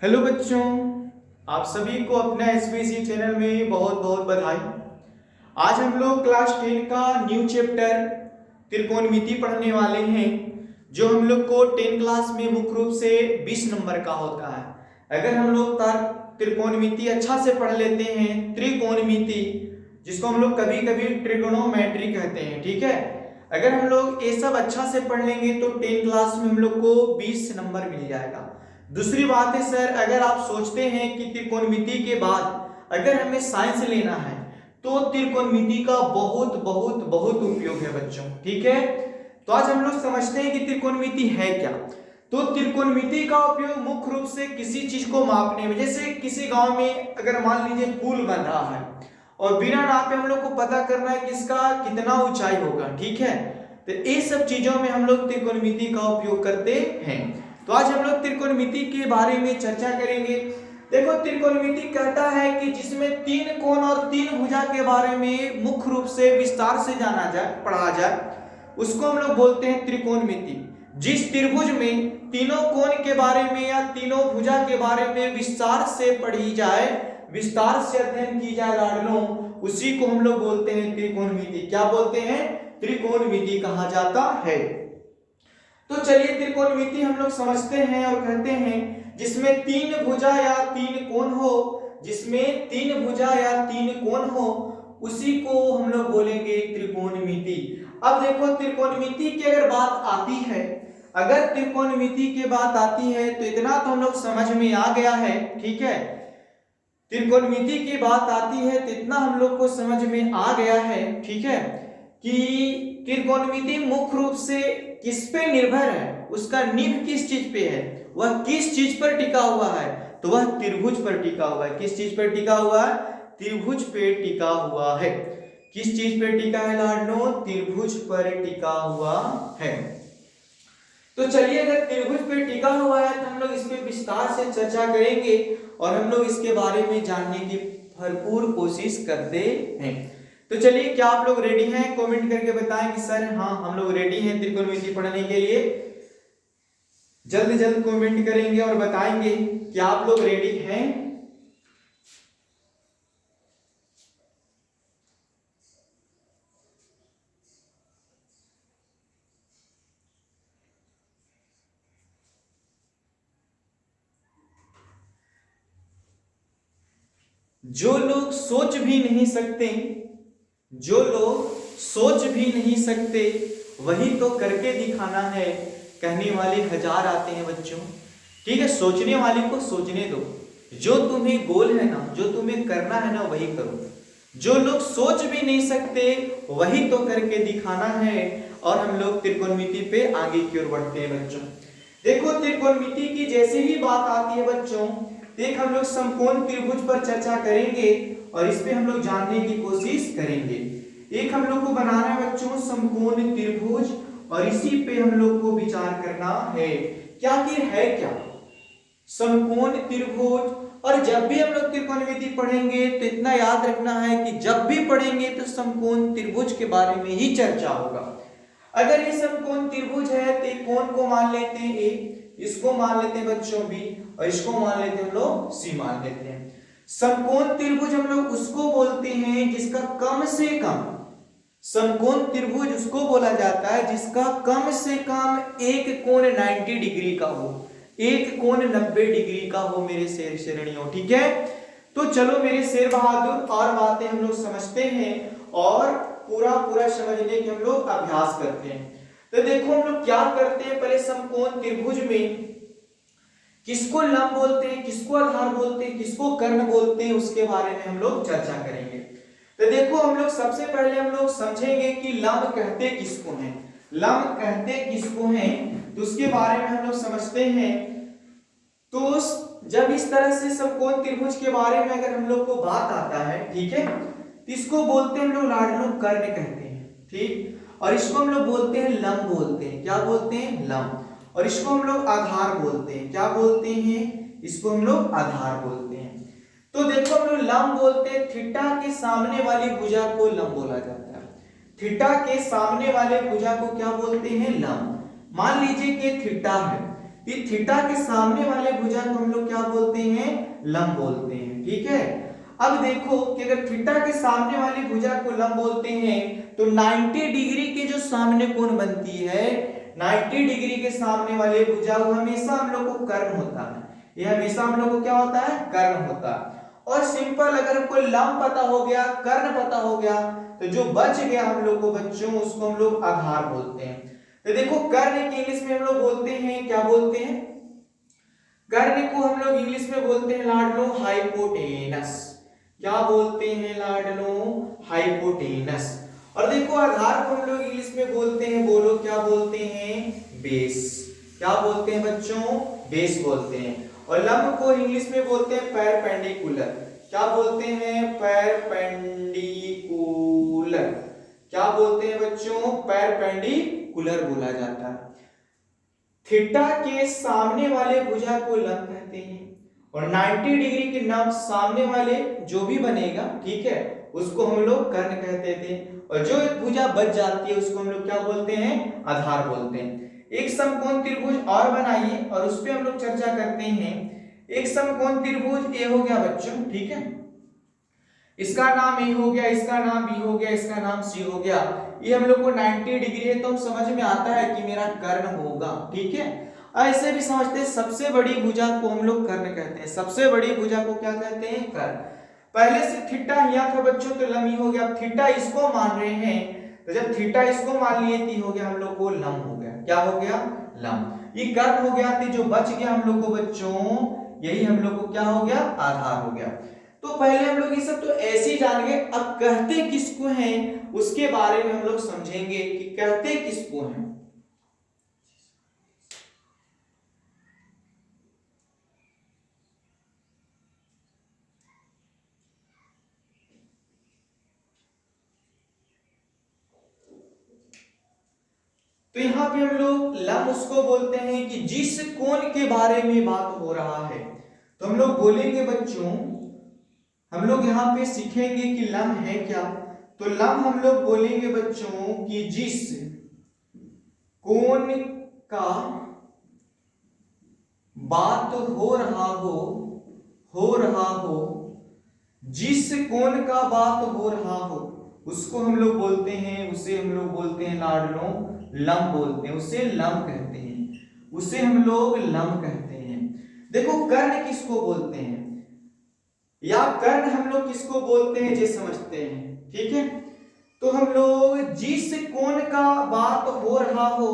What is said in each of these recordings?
Hello बच्चों, आप सभी को अपना एसबीएसई चैनल में बहुत बहुत बधाई। आज हम लोग क्लास 10 का न्यू चैप्टर त्रिकोणमिति पढ़ने वाले हैं, जो हम लोग को 10 क्लास में मुख्य रूप से 20 नंबर का होता है। अगर हम लोग त्रिकोणमिति अच्छा से पढ़ लेते हैं, त्रिकोणमिति जिसको हम लोग कभी कभी ट्रिगोनोमेट्री कहते हैं, ठीक है। अगर हम लोग ये सब अच्छा से पढ़ लेंगे तो 10 क्लास में हम लोग को 20 नंबर मिल जाएगा। दूसरी बात है सर, अगर आप सोचते हैं कि त्रिकोणमिति के बाद अगर हमें साइंस लेना है तो त्रिकोणमिति का बहुत बहुत बहुत उपयोग है बच्चों, ठीक है। तो आज हम लोग समझते हैं कि त्रिकोणमिति है क्या। तो त्रिकोणमिति का उपयोग मुख्य रूप से किसी चीज को मापने में, जैसे किसी गांव में अगर मान लीजिए पुल बन रहा है और बिना नापे हम लोग को पता करना है कि इसका कितना ऊंचाई होगा, ठीक है। तो ये सब चीजों में हम लोग त्रिकोणमिति का उपयोग करते हैं। तो आज हम लोग त्रिकोणमिति के बारे में चर्चा करेंगे। देखो, त्रिकोणमिति कहता है कि जिसमें तीन कोण और तीन भुजा के बारे में मुख्य रूप से विस्तार से जाना जाए, पढ़ा जाए, उसको हम लोग बोलते हैं त्रिकोणमिति। जिस त्रिभुज में तीनों कोण के बारे में या तीनों भुजा के बारे में विस्तार से पढ़ी जाए, विस्तार से अध्ययन की जाए लाडलों, उसी को हम लोग बोलते हैं त्रिकोणमिति। क्या बोलते हैं? त्रिकोणमिति कहा जाता है। तो चलिए त्रिकोणमिति हम लोग समझते हैं और कहते हैं जिसमें तीन भुजा या तीन कोण हो, जिसमें तीन भुजा या तीन कोण हो, उसी को हम लोग बोलेंगे त्रिकोणमिति। अब देखो, त्रिकोणमिति की अगर बात आती है, अगर त्रिकोणमिति की बात आती है तो इतना तो हम लोग समझ में आ गया है, ठीक है। त्रिकोणमिति की बात आती है तो इतना हम लोग को समझ में आ गया है, ठीक है, कि त्रिकोणमिति मुख्य रूप से किस पे निर्भर है, उसका नींव किस चीज पे है, वह किस चीज पर टिका हुआ है, तो वह त्रिभुज पर टिका हुआ है। किस चीज पर टिका हुआ है? त्रिभुज पे टिका हुआ है। किस चीज पर टिका है लाडलो? त्रिभुज पर टिका हुआ है। तो चलिए, अगर त्रिभुज पर टिका हुआ है तो हम लोग इस पे विस्तार से चर्चा करेंगे और हम लोग इसके बारे में जानने की भरपूर कोशिश करते हैं। तो चलिए, क्या आप लोग रेडी हैं? कमेंट करके बताएं कि सर हाँ हम लोग रेडी हैं त्रिकोणमिति पढ़ने के लिए। जल्द जल्द कमेंट करेंगे और बताएंगे कि आप लोग रेडी हैं। जो लोग सोच भी नहीं सकते, जो लोग सोच भी नहीं सकते वही तो करके दिखाना है, कहने वाले हजार आते हैं बच्चों, ठीक है। सोचने वाले को सोचने दो, जो तुम्हें गोल है ना, जो तुम्हें करना है ना, वही करो। जो लोग सोच भी नहीं सकते वही तो करके दिखाना है। और हम लोग त्रिकोणमिति पे आगे की ओर बढ़ते हैं बच्चों। देखो, त्रिकोणमिति की जैसे ही बात आती है बच्चों, देख हम लोग समकोण त्रिभुज पर चर्चा करेंगे और इस पे हम लोग जानने की कोशिश करेंगे। एक हम लोग को बनाना है बच्चों समकोण त्रिभुज और इसी पे हम लोग को विचार करना है क्या आखिर है क्या समकोण त्रिभुज। और जब भी हम लोग त्रिकोणमिति पढ़ेंगे तो इतना याद रखना है कि जब भी पढ़ेंगे तो समकोण त्रिभुज के बारे में ही चर्चा होगा। अगर ये समकोण त्रिभुज है तो कोण को मान लेते हैं ए, इसको मान लेते हैं बच्चों बी और इसको मान लेते हैं हम लोग सी मान लेते हैं। समकोण त्रिभुज हम लोग उसको बोलते हैं जिसका कम से कम, समकोण त्रिभुज उसको बोला जाता है जिसका कम से कम एक कोण 90 डिग्री का हो, एक कोण 90 डिग्री का हो मेरे शेर श्रेणियों, ठीक है। तो चलो मेरे शेर बहादुर, और बातें हम लोग समझते हैं और पूरा पूरा समझने के हम लोग अभ्यास करते हैं। तो देखो हम लोग क्या करते हैं, पहले समकोण त्रिभुज में किसको लंब बोलते हैं, किसको आधार बोलते हैं, किसको कर्ण बोलते हैं, उसके बारे में हम लोग चर्चा करेंगे। तो देखो हम लोग सबसे पहले हम लोग समझेंगे कि लंब कहते किसको हैं, लंब कहते किसको हैं, तो उसके बारे में हम लोग समझते हैं। तो जब इस तरह से समकोण त्रिभुज के बारे में अगर हम लोग को बात आता है, ठीक है, तो इसको बोलते हैं हम लोग लाडलो कर्ण कहते हैं, ठीक। और इसको हम लोग बोलते हैं लंब बोलते हैं, क्या बोलते हैं? लंब। और इसको हम लोग आधार बोलते हैं, क्या बोलते हैं? इसको हम लोग आधार बोलते हैं। तो देखो हम लोग लंब बोलते हैं, थीटा के सामने वाली भुजा को लंब बोला जाता है। थीटा के सामने वाले भुजा को क्या बोलते हैं? लंब। मान लीजिए कि थीटा है, कि थीटा के सामने वाले भुजा को हम लोग क्या बोलते हैं, लंब बोलते हैं। ठीक है, अब देखो कि अगर थीटा के सामने वाली भुजा को लंब बोलते हैं तो 90 डिग्री के जो सामने कोण बनती है, 90 डिग्री के सामने वाले भुजा वो हमेशा हम लोग को कर्ण होता है, ये हमेशा हम लोग को क्या होता है, कर्ण होता है। और सिंपल अगर हमको लंब पता हो गया, कर्ण पता हो गया, तो जो बच गया हम लोग को बच्चों, उसको हम लोग आधार बोलते हैं। तो देखो कर्ण की इंग्लिश में हम लोग बोलते हैं, क्या बोलते हैं, कर्ण को हम लोग इंग्लिश में बोलते हैं लाडलो हाइपोटेनस। क्या बोलते हैं लाडलो, हाइपोटेनस। और देखो आधार को हम लोग इंग्लिश में बोलते हैं, बोलो क्या बोलते हैं, बेस। क्या बोलते हैं बच्चों, बेस बोलते हैं। और लंब को इंग्लिश में बोलते हैं परपेंडिकुलर। क्या बोलते हैं, परपेंडिकुलर। क्या बोलते हैं बच्चों, परपेंडिकुलर बोला जाता है। थीटा के सामने वाले भुजा को लंब कहते हैं और 90 डिग्री के नाम सामने वाले जो भी बनेगा, ठीक है, उसको हम लोग कर्ण कहते थे। और जो एक भुजा बच जाती है उसको हम लोग क्या बोलते हैं, आधार बोलते हैं। एक समकोण त्रिभुज और बनाइए और उस पे हम लोग चर्चा करते हैं। एक समकोण त्रिभुज ए हो गया बच्चों, ठीक है, इसका नाम ए हो गया, इसका नाम बी हो गया, इसका नाम सी हो गया। ये हम लोग को 90 डिग्री है तो समझ में आता है कि मेरा कर्ण होगा। ठीक है, ऐसे भी समझते हैं सबसे बड़ी भुजा को हम लोग कर्ण कहते हैं। सबसे बड़ी भुजा को क्या कहते हैं, कर्ण। पहले से थीटा यहाँ था बच्चों तो लंब हो गया, थीटा इसको मान रहे हैं तो जब थीटा इसको मान लिए तो हो गया हम लोग को लंब हो गया। क्या हो गया, लंब। ये कर्ण हो गया, तो जो बच गया हम लोग को बच्चों, यही हम लोग को क्या हो गया, आधार हो गया। तो पहले हम लोग ये सब तो ऐसे ही जान गए। अब कहते किसको हैं उसके बारे में हम लोग समझेंगे कि कहते किसको हैं। तो यहाँ पे हम लोग लंब उसको बोलते हैं कि जिस कोण के बारे में बात हो रहा है। तो हम लोग बोलेंगे बच्चों, हम लोग यहाँ पे सीखेंगे कि लंब है क्या। तो लंब हम लोग बोलेंगे बच्चों कि जिस कोण का बात हो रहा हो, जिस कोण का बात हो रहा हो उसको हम लोग बोलते हैं, उसे हम लोग बोलते हैं लाडलों लंब बोलते हैं, उसे लंब कहते हैं, उसे हम लोग लंब कहते हैं। देखो कर्ण किसको बोलते हैं या कर्ण हम लोग किसको बोलते हैं ये समझते हैं। ठीक है, तो हम लोग जिस कोण का बात हो रहा हो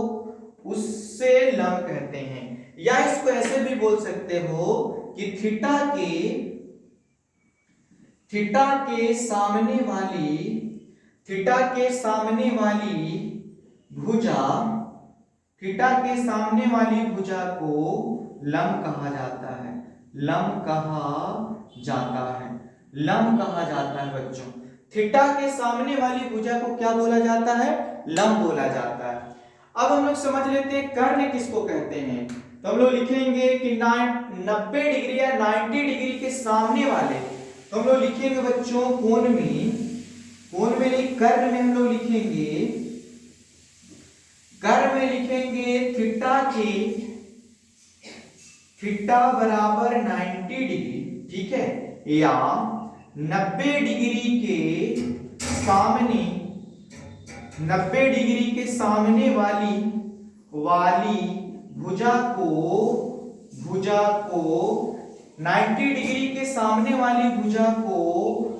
उससे लंब कहते हैं। या इसको ऐसे भी बोल सकते हो कि थीटा के सामने वाली भुजा, थीटा के सामने वाली भुजा को लंब कहा जाता है, लंब कहा जाता है बच्चों। थीटा के सामने वाली भुजा को क्या बोला जाता है, लंब बोला जाता है। अब हम लोग समझ लेते हैं कर्ण किसको कहते हैं। तो हम लोग लिखेंगे कि 90 डिग्री या 90 डिग्री के सामने वाले, तो हम लोग लिखेंगे बच्चों कोण में नहीं, कर्ण में हम लोग लिखेंगे, कर्ण में लिखेंगे थीटा बराबर 90 डिग्री, ठीक है, या 90 डिग्री के सामने वाली भुजा को 90 डिग्री के सामने वाली भुजा को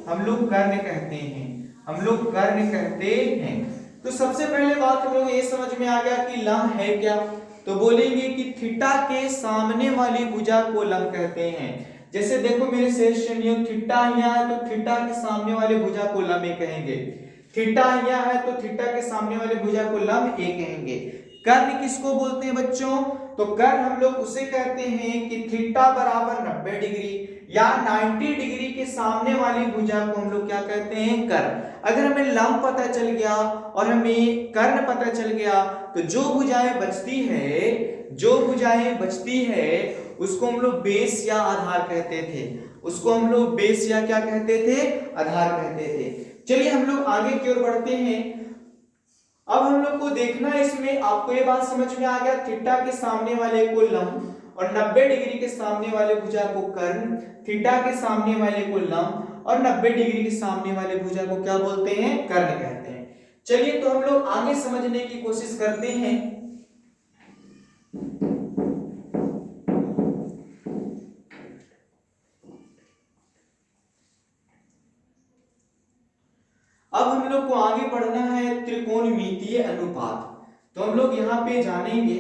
हम लोग कर्ण कहते हैं, तो सबसे पहले बात हम लोग ये समझ में आ गया कि लंब है क्या। तो बोलेंगे कि थीटा के सामने वाली भुजा को लंब कहते हैं। जैसे देखो मेरे शेष नियम, थीटा यहाँ है तो थीटा के सामने वाले भुजा को लंब ए कहेंगे, थीटा यहाँ है तो थीटा के सामने वाले भुजा को लंब ए कहेंगे। कर्ण किसको बोलते हैं बच्चों, तो कर्ण हम लोग उसे कहते हैं कि थीटा बराबर 90 डिग्री या 90 डिग्री के सामने वाली भुजा को हम लोग क्या कहते हैं, कर्ण। अगर हमें लंब पता चल गया और हमें कर्ण पता चल गया तो जो भुजाएं बचती है उसको हम लोग बेस या आधार कहते थे, उसको हम लोग बेस या क्या कहते थे, आधार कहते थे। चलिए हम लोग आगे की ओर बढ़ते हैं अब हम लोग को देखना है इसमें, आपको ये बात समझ में आ गया, थीटा के सामने वाले को लंब और 90 डिग्री के सामने वाले भुजा को कर्ण, थीटा के सामने वाले को लंब और 90 डिग्री के सामने वाले भुजा को क्या बोलते हैं, कर्ण कहते हैं। चलिए तो हम लोग आगे समझने की कोशिश करते हैं। अब हम लोग को आगे पढ़ना है त्रिकोणमितीय अनुपात। तो हम लोग यहां पे जानेंगे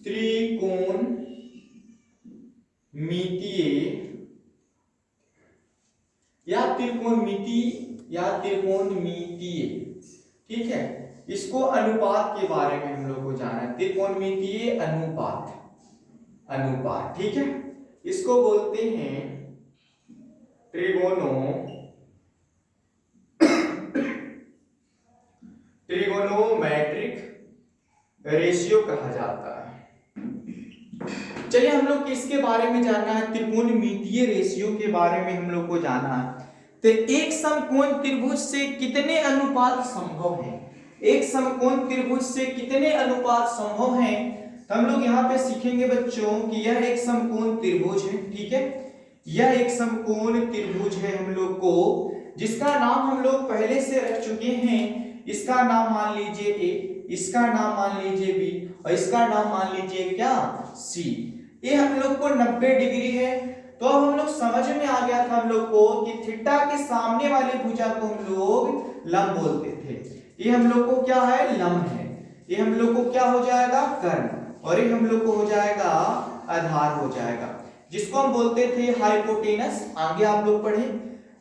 त्रिकोणमितीय या त्रिकोणमितीय, ठीक है। इसको अनुपात के बारे में हम लोग को जाना है, त्रिकोणमितीय अनुपात, ठीक है। इसको बोलते हैं ट्रिगोनोमेट्रिक रेशियो कहा जाता है। चलिए हम लोग किसके बारे में जानना है, त्रिकोणमितीय रेशियो के बारे में हम लोग को जानना है। तो एक समकोण त्रिभुज से कितने अनुपात संभव हैं, एक समकोण त्रिभुज से कितने अनुपात संभव हैं, तो हम लोग यहाँ पे सीखेंगे बच्चों कि यह एक समकोण त्रिभुज है, ठीक है। यह एक समकोण त्रिभुज है हम लोग को, जिसका नाम हम लोग पहले से रख चुके हैं। इसका नाम मान लीजिए ए, इसका नाम मान लीजिए बी और इसका नाम मान लीजिए क्या, सी। ये हम लोग को 90 डिग्री है। तो अब हम लोग समझ में आ गया था हम लोग को कि थीटा के सामने वाले भुजा को हम लोग लंब बोलते थे। ये हम लोग को क्या है, लंब है। ये हम लोग को क्या हो जाएगा, कर्ण, और ये हम लोग को हो जाएगा आधार हो जाएगा, जिसको हम बोलते थे हाइपोटेनस। आगे आप लोग पढ़े,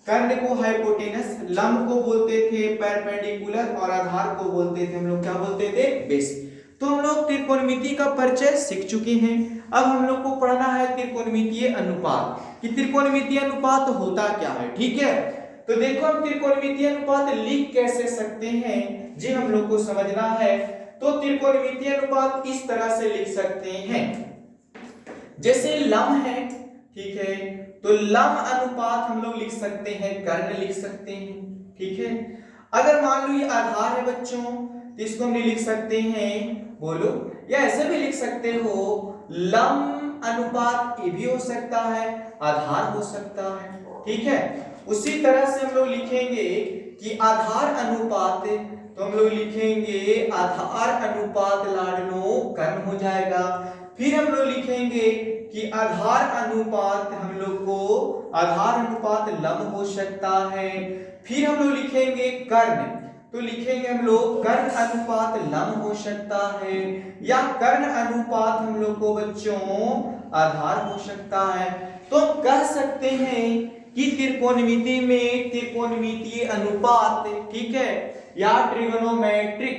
कर्ण को हाइपोटेनस, लंब को बोलते थे परपेंडिकुलर और आधार को बोलते थे हम लोग क्या बोलते थे, बेस। तो हम लोग त्रिकोणमिति का परिचय सीख चुके हैं। अब हम लोग को पढ़ना है त्रिकोणमितीय अनुपात, कि त्रिकोणमितीय अनुपात होता क्या है, ठीक है। तो देखो हम त्रिकोणमितीय अनुपात लिख कैसे सकते हैं, जी हम लोग को समझना है। तो त्रिकोणमितीय अनुपात इस तरह से लिख सकते हैं, जैसे लंब है, ठीक है, तो लंब अनुपात हम लोग लिख सकते हैं, कर्ण लिख सकते हैं, ठीक है। अगर मान लो ये आधार है बच्चों, तो इसको हम लिख सकते हैं, बोलो, या ऐसे भी लिख सकते हो, लंब अनुपात ये भी हो सकता है, आधार हो सकता है, ठीक है। उसी तरह से हम लोग लिखेंगे कि आधार अनुपात, तो हम लोग लिखेंगे आधार अनुपात लाडनो कर्ण हो जाएगा। फिर हम लोग लिखेंगे कि आधार अनुपात हम लोग को आधार अनुपात लंब हो सकता है। फिर हम लोग लिखेंगे कर्ण, तो लिखेंगे हम लोग कर्ण अनुपात लंब हो सकता है, या कर्ण अनुपात हम लोग को बच्चों आधार हो सकता है। तो कह सकते हैं कि त्रिकोणमिति में त्रिकोणमितीय अनुपात, ठीक है, या ट्रिगोनोमेट्रिक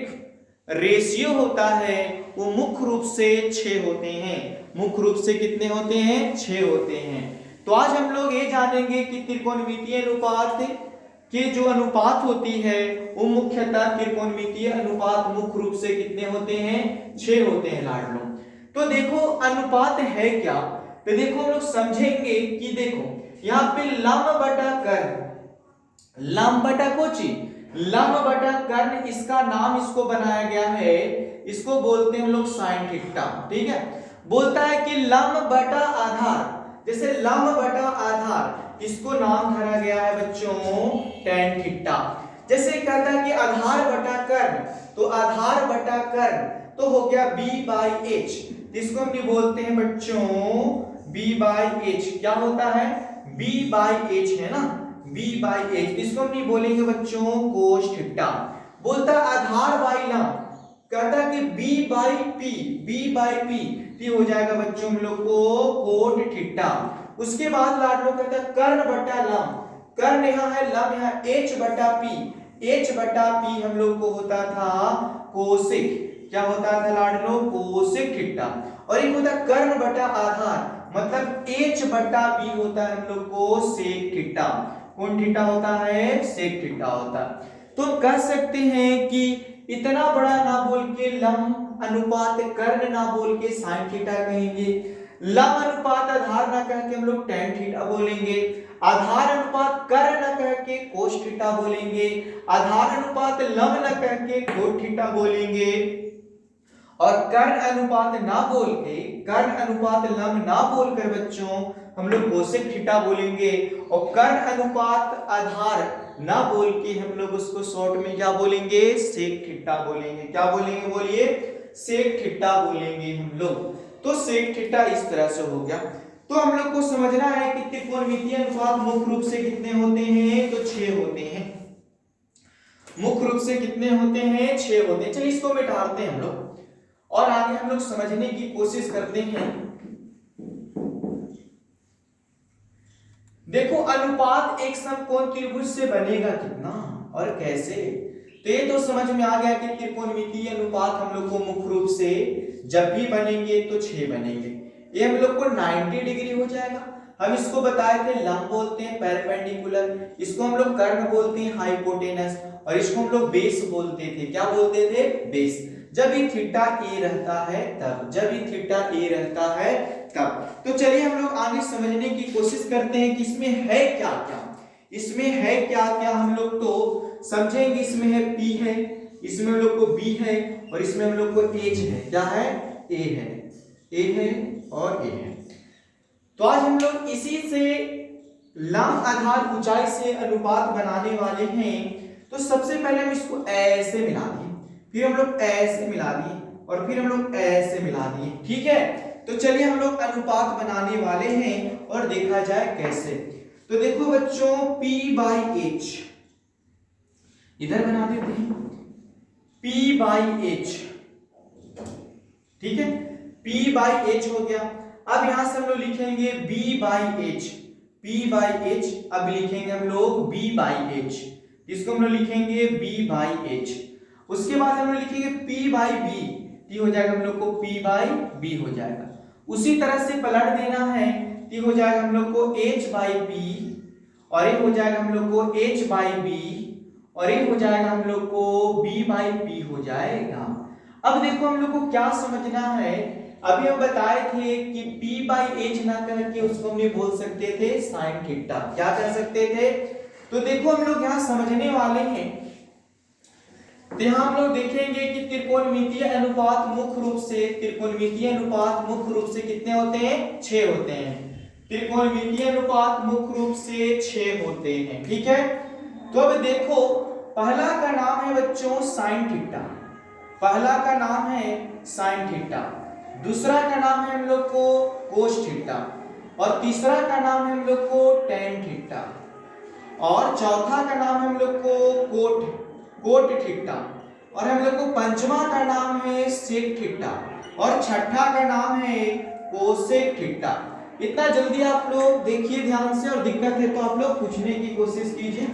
रेशियो होता है, वो मुख्य रूप से 6 होते हैं। मुख्य रूप से कितने होते हैं, 6 होते हैं। तो आज हम लोग ये जानेंगे कि त्रिकोणमितीय अनुपात के जो अनुपात होती है वो मुख्यतः त्रिकोणमितीय अनुपात मुख्य रूप से कितने होते हैं, 6 होते हैं लाडलो। तो देखो अनुपात है क्या, तो देखो हम लोग समझेंगे कि देखो यहाँ पे लंब बटा कर्ण, लंब बटा कोची, लंब बटा कर्ण, इसका नाम इसको बनाया गया है, इसको बोलते हैं हम लोग साइन थीटा, ठीक है। बोलता है कि लंब बटा आधार, जैसे लंब बटा आधार, इसको नाम धरा गया है बच्चों tan थीटा। जैसे कहता है कि आधार बटा कर्ण, तो आधार बटा कर्ण तो हो गया b/h, इसको हम बोलते हैं बच्चों b/h। क्या होता है, b/h है ना, b/h, इसको हम बोलेंगे बच्चों cos थीटा। बोलता है आधार बाई लंब, कहता है कि b/p हो जाएगा बच्चों हम लोग को कोट थीटा। उसके बाद लाडलो कहता है कर्ण बटा लंब, कर्ण यहाँ है, लंब यहाँ, h बटा p हम लोग को होता था कोसेक, क्या होता था लाडलो, कोसेक थीटा। और एक होता है कर्ण बटा आधार, मतलब h बटा p होता है हम लोग को सेक थीटा। कौन थीटा होता है, सेक थीटा होता है। तो कह सकते हैं कि इतना बड़ा ना बोल के लंब अनुपात कर्ण ना बोल के साइन थीटा कहेंगे, लंब अनुपात आधार ना कह के हम लोग tan थीटा बोलेंगे, आधार अनुपात कर्ण ना कह के cos थीटा बोलेंगे, आधार अनुपात लंब ना कह के cot थीटा बोलेंगे, और कर्ण अनुपात ना बोल के, कर्ण अनुपात लंब ना बोलकर बच्चों हम लोग कोसेक थीटा बोलेंगे, और कर्ण अनुपात आधार ना बोल के हम लोग उसको शॉर्ट में क्या बोलेंगे, सेक थीटा बोलेंगे। क्या बोलेंगे बोलिए, सेक थीटा बोलेंगे हम लोग। तो सेक थीटा इस तरह से हो गया। तो हम लोग को समझना है कि त्रिकोणमितीय अनुपात मुख्य रूप से कितने होते हैं, तो 6 होते हैं। मुख्य रूप से कितने होते हैं, 6 होते हैं। चलिए इसको मिटाते हैं हम लोग और आगे हम लोग समझने की कोशिश करते हैं। देखो अनुपात एक समकोण त्रिभुज से बनेगा कितना और कैसे, तो ये तो समझ में आ गया कि त्रिकोणमितीय अनुपात हम लोग को मुख्य रूप से जब भी बनेंगे तो 6 बनेंगे। ये हम लोग को 90 डिग्री हो जाएगा। हम इसको बताए थे लंब बोलते हैं परपेंडिकुलर, इसको हम लोग कर्ण बोलते हैं हाइपोटेनस, और इसको हम लोग बेस बोलते थे। क्या बोलते थे, बेस। जब ये थीटा ए रहता है तब, जब ये थीटा ए रहता है तब। तो चलिए हम लोग आगे समझने की कोशिश करते हैं कि इसमें है क्या क्या, इसमें है क्या क्या हम लोग तो समझेंगे। इसमें है P है, इसमें हम लोग को B है, और इसमें हम लोग को H है। क्या है, A है, A है और A है। तो आज हम लोग इसी से लंब आधार ऊंचाई से अनुपात बनाने वाले हैं। तो सबसे पहले हम इसको ऐसे मिला दिए, फिर हम लोग ऐसे मिला दिए, और फिर हम लोग ऐसे मिला दिए। ठीक है, तो चलिए हम लोग अनुपात बनाने वाले हैं और देखा जाए कैसे। तो देखो बच्चों P/H इधर बना देते हैं, P/H। ठीक है, P/H हो गया। अब यहां से हम लोग लिखेंगे B/H, P/H। अब लिखेंगे हम लोग B/H, इसको हम लोग लिखेंगे B/H। उसके बाद हम लोग लिखेंगे P/B, ये हो जाएगा हम लोग को P/B हो जाएगा। उसी तरह से पलट देना है, ये हो जाएगा हम लोग को H/P, और ये हो जाएगा हम लोग को H/B, और ये हो जाएगा हम लोग को B/P हो जाएगा। अब देखो हम लोग को क्या समझना है, अभी हम बताए थे कि P/H ना करके उसको हम बोल सकते थे sin थीटा। क्या कर सकते थे, तो देखो हम लोग यहाँ समझने वाले हैं। तो यहाँ हम लोग देखेंगे कि त्रिकोणमितीय अनुपात मुख्य रूप से, त्रिकोणमितीय अनुपात मुख्य रूप से कितने होते हैं, 6 होते हैं। त्रिकोणमितीय अनुपात मुख्य रूप से 6 होते हैं। ठीक है, तो अब देखो पहला का नाम है बच्चों sin थीटा, पहला का नाम है sin थीटा, दूसरा का नाम है हम लोग को cos थीटा, और तीसरा का नाम है हम लोग को tan थीटा, और चौथा का नाम है हम लोग को कोट थीटा, और हम लोग को पंचमा का नाम है sec थीटा, और छठा का नाम है कोसेक थीटा। इतना जल्दी आप लोग देखिए ध्यान से, और दिक्कत है तो आप लोग पूछने की कोशिश कीजिए।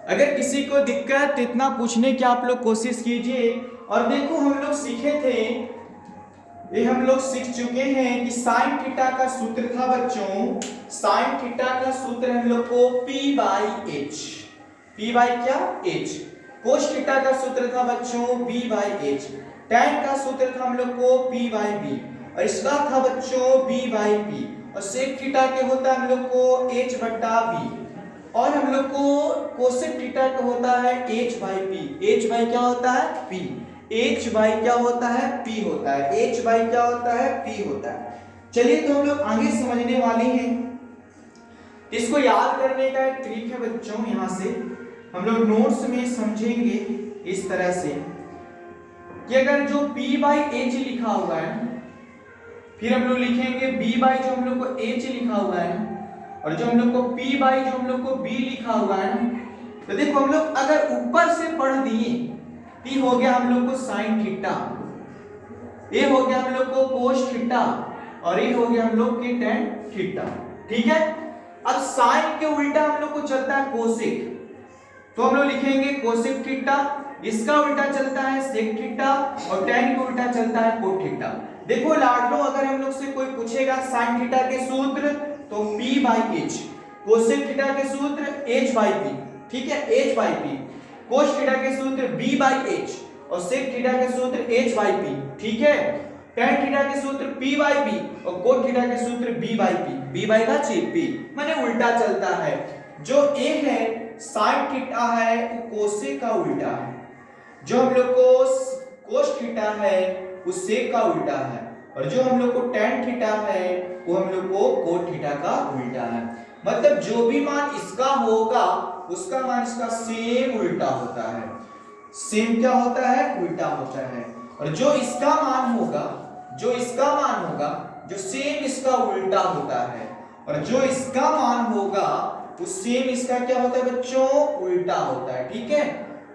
अगर किसी को दिक्कत तो इतना पूछने की आप लोग कोशिश कीजिए। और देखो हम लोग सीखे थे, ये हम लोग सीख चुके हैं कि sin थीटा का सूत्र था बच्चों, sin थीटा का सूत्र हम लोग को P/H, P/क्या H। cos थीटा का सूत्र था बच्चों B/H, tan का सूत्र था हम लोग को P/B, और इसका था बच्चों B/P, और sec थीटा के होता है हम लोग को H/B, और हम लोग को कोसेक थीटा का होता है H/P। H/ क्या होता है, P। H/ क्या होता है, P होता है। H/ क्या होता है, P होता है। चलिए तो हम लोग आगे समझने वाले हैं। इसको याद करने का एक ट्रिक है बच्चों, यहाँ से हम लोग नोट्स में समझेंगे इस तरह से कि अगर जो P/H लिखा हुआ है, फिर हम लोग लिखेंगे B/ जो हम लोग को H लिखा हुआ है, और जो हम लोग को P/, जो हम लोग को B लिखा हुआ है ना, तो देखो हम लोग अगर ऊपर से पढ़ दिए, P हो गया हम लोग को sin थीटा, A हो गया हम लोग को cos थीटा, और A हो गया हम लोग के tan थीटा। ठीक है, अब sin के उल्टा हम लोग को चलता है कोसेक, तो हम लोग लिखेंगे कोसेक थीटा, इसका उल्टा चलता है sec थीटा, और tan का उल्टा चलता है cot थीटा। देखो लाडलो, अगर हम लोग से कोई पूछेगा sin थीटा के सूत्र तो P/H, कोसेक थीटा के सूत्र H/P। ठीक है, H/P, cos थीटा के सूत्र B/H, और सेक थीटा के सूत्र h बाई पी, ठीक है। tan थीटा के सूत्र p बाई पी और कोट थीटा के सूत्र b by P, b by का p, माने उल्टा चलता है। जो a है sin थीटा है वो कोसेक का उल्टा है, जो हम लोग को कोस थीटा है वो सेक का उल्टा है, और जो हम लोग को tan थीटा है वो हम लोग को कोट थीटा का उल्टा है। मतलब जो भी मान इसका होगा उसका मान इसका सेम उल्टा होता है। सेम क्या होता है? उल्टा होता है। और जो इसका मान होगा, जो इसका मान होगा, जो सेम इसका उल्टा होता है, और जो इसका मान होगा वो सेम इसका क्या होता है बच्चों? उल्टा होता है, ठीक है।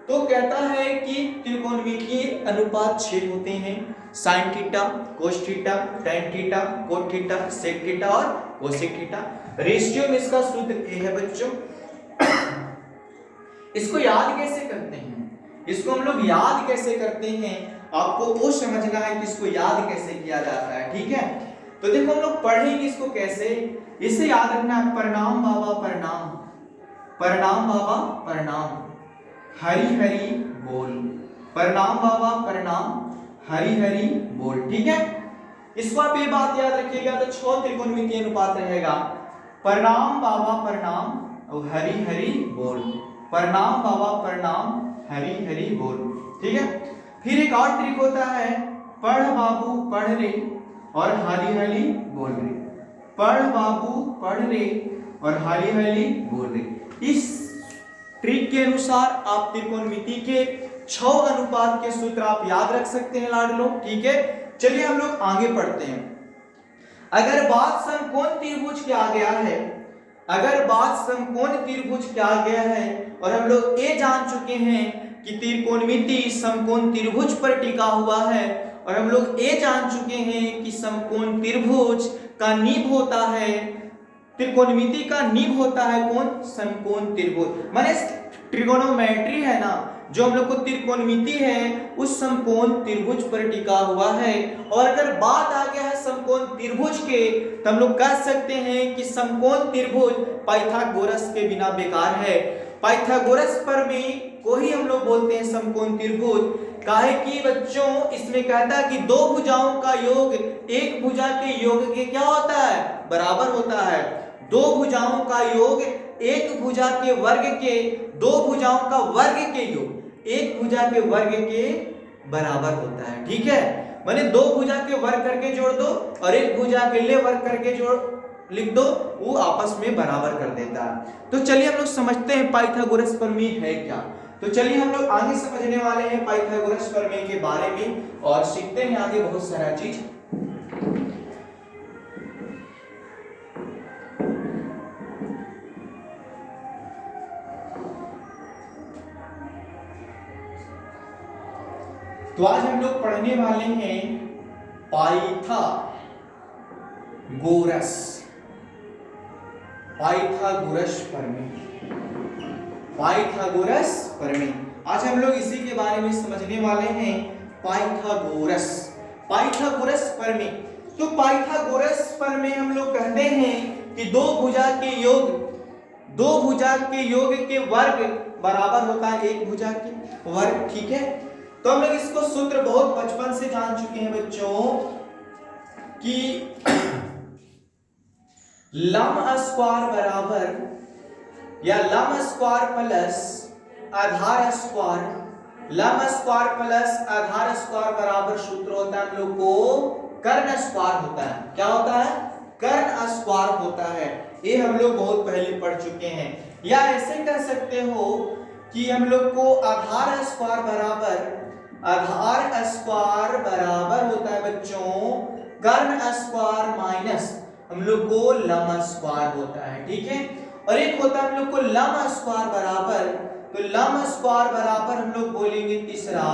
तो कहता है कि त्रिकोणमितीय अनुपात 6 होते हैं, sine theta, cos theta, tan theta, cot theta, sec theta और कोसेक थीटा। रेशियो में इसका सूत्र ए है बच्चों। इसको याद कैसे करते हैं? इसको हम लोग याद कैसे करते हैं आपको वो समझना है कि इसको याद कैसे किया जाता है, ठीक है। तो देखो हम लोग पढ़ेंगे इसको कैसे। इसे याद रखना है, प्रणाम बाबा प्रणाम, प्रणाम बाबा प्रणाम, हरी हरी बोल, प्रणाम बाबा प्रणाम, हरी हरी बोल, ठीक है। इसको आप ये बात याद रखिएगा तो 6 त्रिकोणमितीय अनुपात रहेगा, प्रणाम बाबा प्रणाम और हरी हरी बोल, प्रणाम बाबा प्रणाम, हरी हरी बोल, ठीक है। फिर एक और ट्रिक होता है, पढ़ बाबू पढ़ रे और हरी हरी बोल रे, पढ़ बाबू पढ़ रे और हरी हरी बोल रे। इस ट्रिक के अनुसार आप त्रिकोणमिति के 6 अनुपात के सूत्र आप याद रख सकते हैं लाडलो, ठीक है। चलिए हम लोग आगे पढ़ते हैं। अगर बात समकोण त्रिभुज क्या गया है, अगर बात समकोण त्रिभुज क्या गया है, और हम लोग ये जान चुके हैं कि त्रिकोणमिति समकोण त्रिभुज पर टिका हुआ है, और हम लोग ये जान चुके हैं कि समकोण त्रिभुज का नींव होता है, त्रिकोणमिति का नींव होता है कौन? समकोण त्रिभुज। माने ट्रिगोनोमेट्री है ना, जो हम लोग को त्रिकोणमिति है उस समकोण त्रिभुज पर टिका हुआ है। और अगर बात आ गया है समकोण त्रिभुज के, तो हम लोग कह सकते हैं कि समकोण त्रिभुज पाइथागोरस के बिना बेकार है। पाइथागोरस प्रमेय को ही हम लोग बोलते हैं समकोण त्रिभुज। काहे कि बच्चों इसमें कहता है कि दो भुजाओं का योग एक भुजा के योग के क्या होता है? बराबर होता है। दो भुजाओं का योग एक भुजा के वर्ग के, दो भुजाओं का वर्ग के योग एक भुजा के वर्ग के बराबर होता है, ठीक है। माने दो भुजा के वर्ग करके जोड़ दो और एक भुजा के लिए वर्ग करके जोड़ लिख दो, वो आपस में बराबर कर देता है। तो चलिए हम लोग समझते हैं पाइथागोरस प्रमेय है क्या। तो चलिए हम लोग आगे समझने वाले हैं पाइथागोरस प्रमेय के बारे में और सीखते हैं आगे बहुत सारा चीज। तो आज हम लोग पढ़ने वाले हैं पाइथागोरस, पाइथागोरस प्रमेय, पाइथागोरस प्रमेय। आज हम लोग इसी के बारे में समझने वाले हैं पाइथागोरस, पाइथागोरस प्रमेय। तो पाइथागोरस प्रमेय हम लोग कहते हैं कि दो भुजा के योग, दो भुजा के योग के वर्ग बराबर होता है एक भुजा के वर्ग, ठीक है। तो हम लोग इसको सूत्र बहुत बचपन से जान चुके हैं बच्चों कि लंब स्क्वायर बराबर या लंब स्क्वायर प्लस आधार स्क्वायर, लंब स्क्वायर प्लस आधार स्क्वायर बराबर सूत्र होता है हम लोग को कर्ण स्क्वायर होता है। क्या होता है? कर्ण स्क्वायर होता है। ये हम लोग बहुत पहले पढ़ चुके हैं। या ऐसे कह सकते हो कि हम लोग को आधार स्क्वायर बराबर, आधार स्क्वायर बराबर होता है बच्चों कर्ण स्क्वायर माइनस हम लोग को लंब स्क्वायर होता है, ठीक है। और एक होता है हम लोग को लंब स्क्वायर बराबर, तो लंब स्क्वायर बराबर हम लोग बोलेंगे तीसरा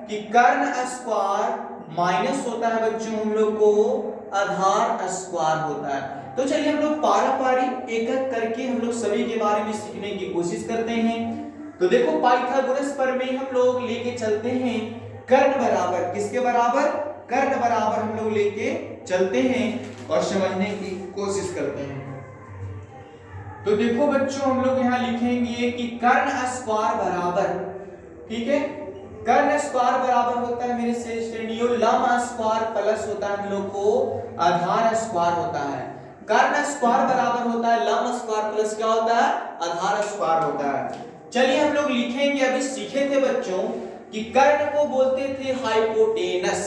कि कर्ण स्क्वायर माइनस होता है बच्चों हम लोग को आधार स्क्वायर होता है। तो चलिए हम लोग पारी एक एक करके हम लोग सभी के बारे में सीखने की कोशिश करते हैं। तो देखो पाइथागोरस प्रमेय हम लोग लेके चलते हैं कर्ण बराबर, किसके बराबर? कर्ण बराबर हम लोग लेके चलते हैं और समझने की कोशिश करते हैं। तो देखो बच्चों हम लोग यहाँ लिखेंगे कि कर्ण स्क्वायर बराबर, ठीक है, कर्ण स्क्वायर बराबर होता है मेरे श्रेणियों लंब स्क्वायर प्लस होता है हम लोग को आधार स्क्वायर होता है। कर्ण स्क्वायर बराबर होता है लंब स्क्वायर प्लस क्या होता है आधार स्क्वायर होता है। चलिए हम लोग लिखेंगे, अभी सीखे थे बच्चों कि कर्ण को बोलते थे हाइपोटेनस,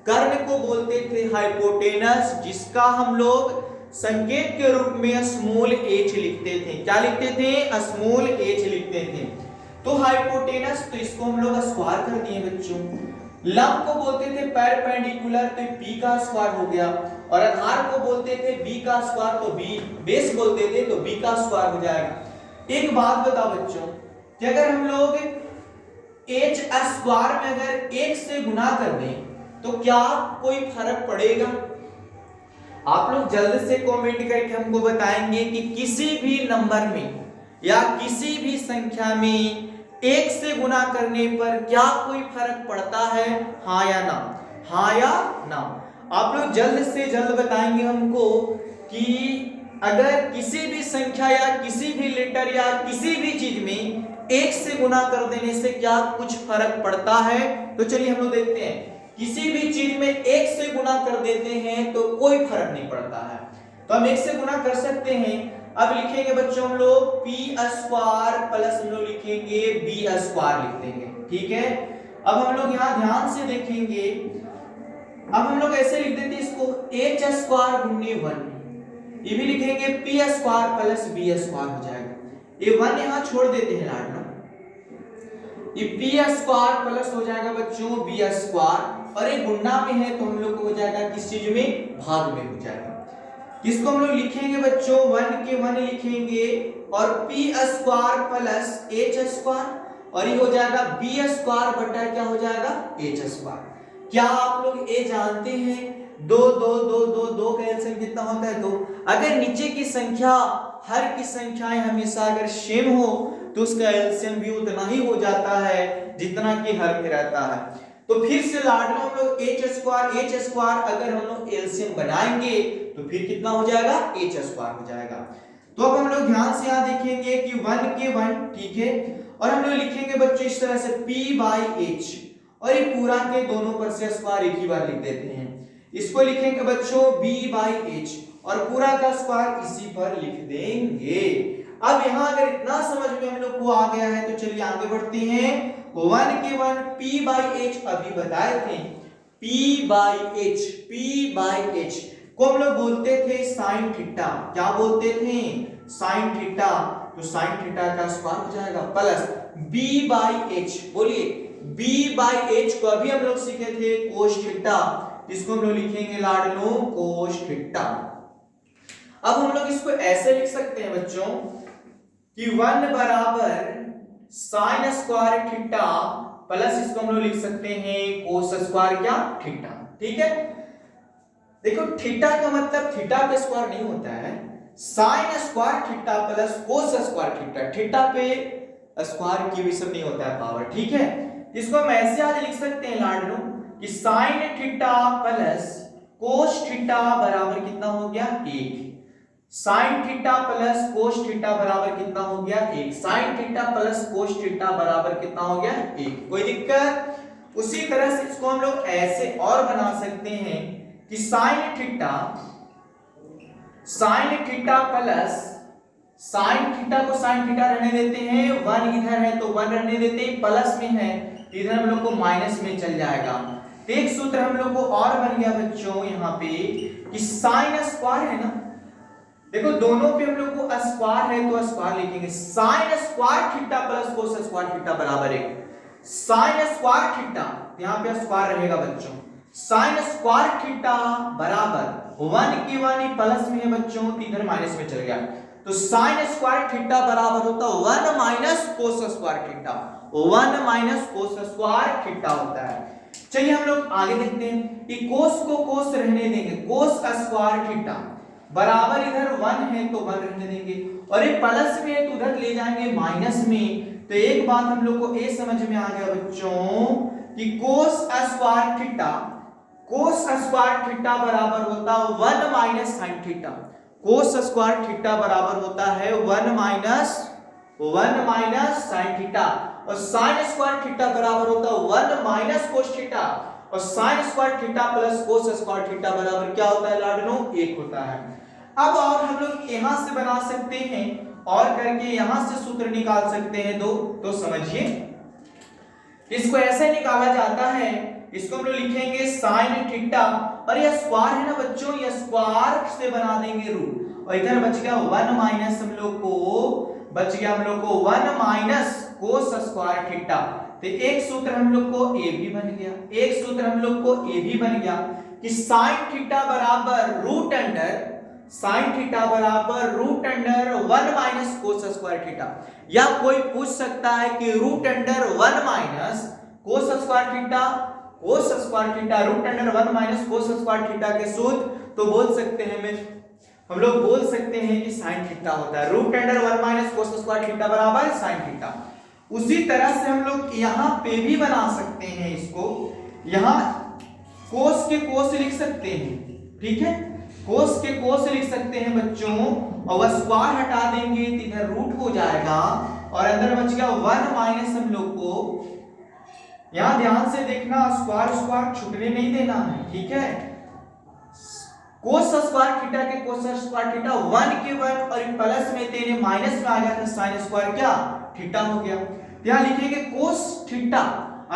कर्ण को बोलते थे हाइपोटेनस, जिसका हम लोग संकेत के रूप में स्मॉल h लिखते थे। क्या लिखते थे? स्मॉल h लिखते थे। तो हाइपोटेनस, तो इसको हम लोग स्क्वायर कर दिए बच्चों। लंब को बोलते थे परपेंडिकुलर, तो b का स्क्वायर हो गया, और आधार को बोलते थे b का स्क्वायर, तो b बेस बोलते थे तो b का स्क्वायर हो जाएगा। एक बात बताओ बच्चों कि अगर हम लोग h स्क्वायर में अगर 1 से गुना कर दें तो क्या कोई फर्क पड़ेगा? आप लोग जल्द से कमेंट करके हमको बताएंगे कि किसी भी नंबर में या किसी भी संख्या में 1 से गुना करने पर क्या कोई फर्क पड़ता है, हाँ या ना? हाँ या ना? आप लोग जल्द से जल्द बताएंगे हमको कि अगर किसी भी संख्या या किसी भी लेटर या किसी भी चीज में 1 से गुना कर देने से क्या कुछ फर्क पड़ता है। तो चलिए हम लोग देखते हैं, किसी भी चीज में 1 से गुना कर देते हैं तो कोई फर्क नहीं पड़ता है, तो हम 1 से गुना कर सकते हैं। अब लिखेंगे बच्चों हम लोग p स्क्वायर प्लस हम लोग लिखेंगे b स्क्वायर लिख देंगे, ठीक है। अब हम लोग यहाँ ध्यान से देखेंगे, अब हम लोग ऐसे लिख देते इसको h स्क्वायर गुने 1, ये भी लिखेंगे p square plus b square हो जाएगा। ये 1 यहाँ छोड़ देते हैं लाडलो, ये p स्क्वायर प्लस हो जाएगा बच्चों b स्क्वायर, और ये गुणा में है तो हम लोग को हो जाएगा किस चीज में, भाग में हो जाएगा। इसको हम लोग लिखेंगे बच्चों 1 के 1 लिखेंगे और p square plus h square, और ये हो जाएगा b स्क्वायर बटा क्या हो जाएगा h स्क्वायर। क्या आप लोग ये जानते हैं 2 2 2 2 2 का एलसीएम कितना होता है 2। अगर नीचे की संख्या हर की संख्याएं हमेशा अगर सेम हो तो उसका एलसीएम भी उतना ही हो जाता है जितना कि हर में रहता है। तो फिर से लाडलो हम लोग h स्क्वायर अगर हम लोग एलसीएम बनाएंगे तो फिर कितना हो जाएगा h स्क्वायर हो जाएगा। तो अब हम लोग ध्यान से यहाँ देखेंगे कि 1 के 1, ठीक है, और हम लोग लिखेंगे बच्चों इस तरह से p बाई h, और ये पूरा के दोनों पर से स्क्वायर एक ही बार लिख देते हैं। इसको लिखेंगे बच्चों b बाई h और पूरा का स्क्वायर इसी पर लिख देंगे। अब यहाँ अगर इतना समझ में हम लोग को आ गया है तो चलिए आगे बढ़ते हैं। 1 के 1 p बाई h अभी बताए थे, p बाई h को हम लोग बोलते थे साइन थीटा। क्या बोलते थे? Sine theta. तो साइन थीटा का स्क्वायर हो जाएगा प्लस b बाई h, बोलिए b बाई h को अभी हम लोग सीखे थे कोस थीटा, इसको हम लोग लिखेंगे लाडलो कोस थीटा। अब हम लोग इसको ऐसे लिख सकते हैं बच्चों कि 1 बराबर साइन स्क्वायर थीटा प्लस इसको हम लोग लिख सकते हैं कोस स्क्वायर क्या थीटा, ठीक है। देखो थीटा का मतलब थीटा पे स्क्वायर नहीं होता है, sign square theta plus cos square theta, theta पे स्क्वायर की भी सब नहीं होता है पावर, ठीक है। इसको हम ऐसे आज लिख सकते हैं लाडलो कि sine theta plus cos theta बराबर कितना हो गया 1, sine theta plus cos theta बराबर कितना हो गया 1, sine theta plus cos theta बराबर कितना हो गया 1। कोई दिक्कत? उसी तरह से इसको हम लोग ऐसे और बना सकते हैं कि sine theta plus sine theta को साइन थीटा रहने देते हैं, 1 इधर है तो 1 रहने देते हैं, प्लस में है इधर हम लोग को माइनस में चल जाएगा। तो एक सूत्र हम लोग को और बन गया बच्चों यहाँ पे कि साइन स्क्वायर है ना, देखो दोनों पे हम लोग को स्क्वायर है तो स्क्वायर लिखेंगे, sign square theta plus cos square theta बराबर 1, साइन स्क्वायर थीटा यहाँ पे स्क्वायर रहेगा बच्चों, साइन स्क्वायर थीटा बराबर 1 के 1 प्लस में है बच्चों तो इधर माइनस में चल गया, तो साइन स्क्वायर थीटा बराबर होता 1 minus cos square theta, 1 minus cos square theta होता है। चलिए हम लोग आगे देखते हैं कि कोस को कोस रहने देंगे, कोस स्क्वायर थीटा बराबर इधर 1 है तो 1 रहने देंगे, और ये प्लस में है तो उधर ले जाएंगे माइनस में। तो एक बात हम लोग को ये समझ में आ गया बच्चों कि कोस स्क्वायर थीटा बराबर होता 1 minus sign theta, cos square theta बराबर होता है 1 माइनस साइन थीटा। और साइन स्क्वायर थीटा बराबर होता है 1 माइनस कोस थीटा, और sign square theta plus cos square theta बराबर क्या होता है लाडनो 1 होता है। अब और हम लोग यहां से बना सकते हैं और करके यहां से सूत्र निकाल सकते हैं दो। तो समझिए इसको ऐसे निकाला जाता है, इसको हम लोग लिखेंगे साइन थीटा, और ये स्क्वायर है ना बच्चों, ये स्क्वायर से बना देंगे रूट, और इधर बच गया 1 माइनस हम लोग को 1 माइनस कोस स्क्वायर थीटा। तो एक सूत्र हम लोग को ए भी बन गया, एक सूत्र हम लोग को ए भी बन गया कि साइन थीटा बराबर रूट अंडर, साइन थीटा बराबर root under 1 minus cos square theta. या कोई पूछ सकता है कि root under 1 minus cos square theta, cos square theta root under 1 minus cos square theta के सूत्र, तो बोल सकते हैं हम लोग बोल सकते हैं कि साइन थीटा होता है root under 1 minus cos square theta बराबर साइन थीटा। उसी तरह से हम लोग यहां पे भी बना सकते हैं, इसको यहां कोस के कोस लिख सकते हैं, ठीक है, कोस के कोस लिख सकते हैं बच्चों, और वह स्क्वायर हटा देंगे तो इधर रूट हो जाएगा, और अंदर बच गया 1 माइनस हम लोग को, यहां ध्यान से देखना स्क्वायर स्क्वायर छूटने नहीं देना है, ठीक है, कोस स्क्वायर थीटा के कोस स्क्वायर थीटा 1 के 1 और प्लस में तेरे माइनस में आ गया तो साइन स्क्वायर क्या थीटा हो गया। यहां लिखेंगे कोस थीटा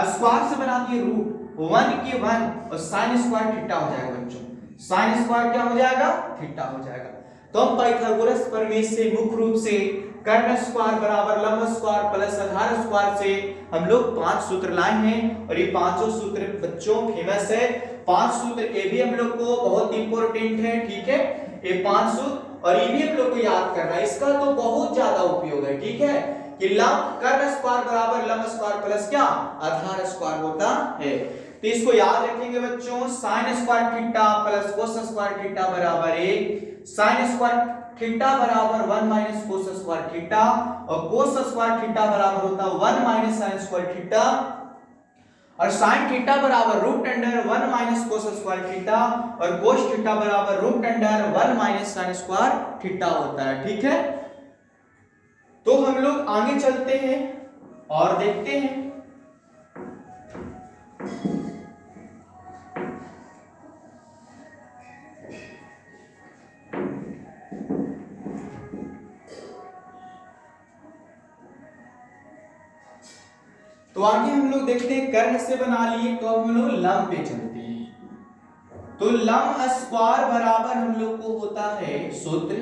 स्क्वायर से बना दिए रूट 1 के 1 और साइन स्क्वायर थीटा हो जाएगा बच्चों, साइन स्क्वायर क्या हो जाएगा थीटा हो जाएगा। तो हम पाइथागोरस प्रमेय से मुख्य रूप से कर्ण स्क्वायर बराबर लंब स्क्वायर प्लस आधार स्क्वायर से हम लोग 5 सूत्र लाए हैं, और ये पांचों सूत्र बच्चों फेमस है, 5 सूत्र ये भी हम लोग को बहुत इंपॉर्टेंट है, ठीक है, ये 5 सूत्र और ये भी हम लोग को याद करना है, इसका तो बहुत ज्यादा उपयोग है, ठीक है, कि लंब कर्ण स्क्वायर बराबर लंब स्क्वायर प्लस क्या आधार स्क्वायर होता है। तो इसको याद रखेंगे बच्चों, sign square theta plus cos square theta बराबर 1, साइन स्क्वायर थीटा बराबर 1 माइनस कोस स्क्वायर थीटा, और कोस स्क्वायर थीटा बराबर होता है 1 माइनस साइन स्क्वायर थीटा, और साइन थीटा बराबर root under 1 minus cos square theta, और कोस थीटा बराबर root under 1 minus sine square theta होता है, ठीक है। तो हम लोग आगे चलते हैं और देखते हैं, तो आगे हम लोग देखते हैं कर्ण से बना लिए, तो अब हम लोग लंब पे चलते हैं। तो लंब स्क्वायर बराबर हम लोग को होता है सूत्र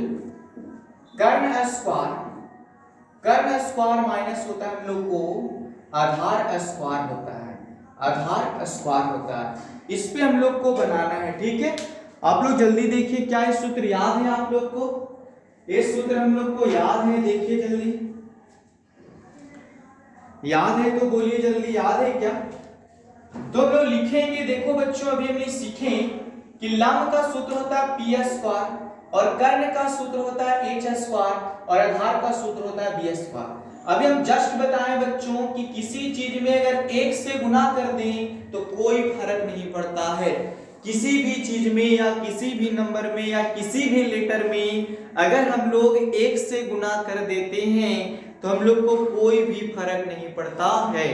कर्ण स्क्वायर, कर्ण स्क्वायर माइनस होता है हम लोग को आधार स्क्वायर होता है, आधार स्क्वायर होता है, इस पे हम लोग को बनाना है, ठीक है। आप लोग जल्दी देखिए क्या ये सूत्र याद है आप लोग को, ये सूत्र हम लोग को याद है, देखिए जल्दी, याद है तो बोलिए जल्दी, याद है क्या। तो हम लोग लिखेंगे, देखो बच्चों अभी हमने सीखे कि लंब का सूत्र होता है पी स्क्वायर, और कर्ण का सूत्र होता है एच स्क्वायर, और आधार का सूत्र होता है बी स्क्वायर। अभी हम जस्ट बताएं बच्चों कि किसी चीज में अगर 1 से गुना कर दें तो कोई फर्क नहीं पड़ता है, किसी भी चीज में या किसी भी नंबर में या किसी भी लेटर में अगर हम लोग 1 से गुना कर देते हैं तो हम लोग को कोई भी फर्क नहीं पड़ता है।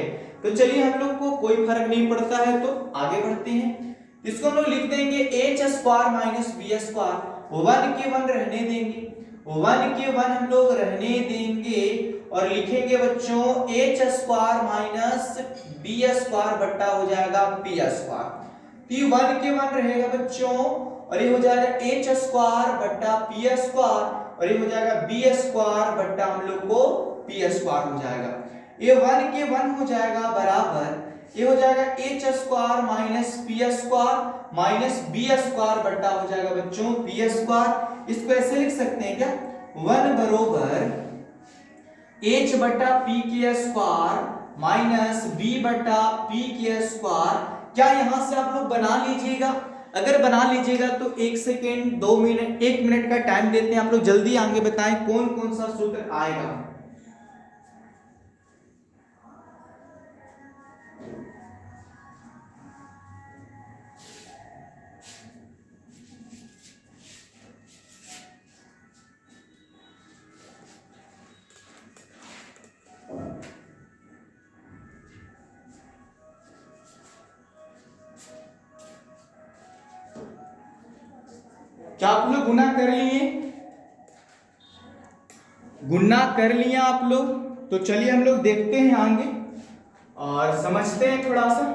तो चलिए हम लोग को कोई फर्क नहीं पड़ता है तो आगे बढ़ते हैं, इसको हम लोग लिख देंगे H square minus B square, 1 के 1 रहने देंगे, 1 के 1 हम लोग रहने देंगे, और लिखेंगे बच्चों H square minus B square बट्टा हो जाएगा पी स्क्वायर, तो 1 के 1 रहेगा बच्चों, और ये हो जाएगा एच स्क्वायर बट्टा पी स्क्वायर, और ये हो जाएगा बी स्क्वायर बट्टा हम लोग को पी स्क्वायर हो जाएगा, ये 1 के 1 हो जाएगा बराबर, ये हो जाएगा H square minus P square minus B square बट्टा हो जाएगा बच्चों पी स्क्वायर। इसको ऐसे लिख सकते हैं क्या, 1 बरोबर एच बट्टा पी के स्क्वायर माइनस बी बट्टा पी के स्क्वायर। क्या यहां से आप लोग बना लीजिएगा, अगर बना लीजिएगा तो 1 सेकेंड 2 मिनट 1 मिनट का टाइम देते हैं, आप लोग जल्दी आगे बताएं कौन कौन सा सूत्र आएगा। क्या आप लोग गुना कर लिए? गुना कर लिया आप लोग? तो चलिए हम लोग देखते हैं आगे और समझते हैं थोड़ा सा।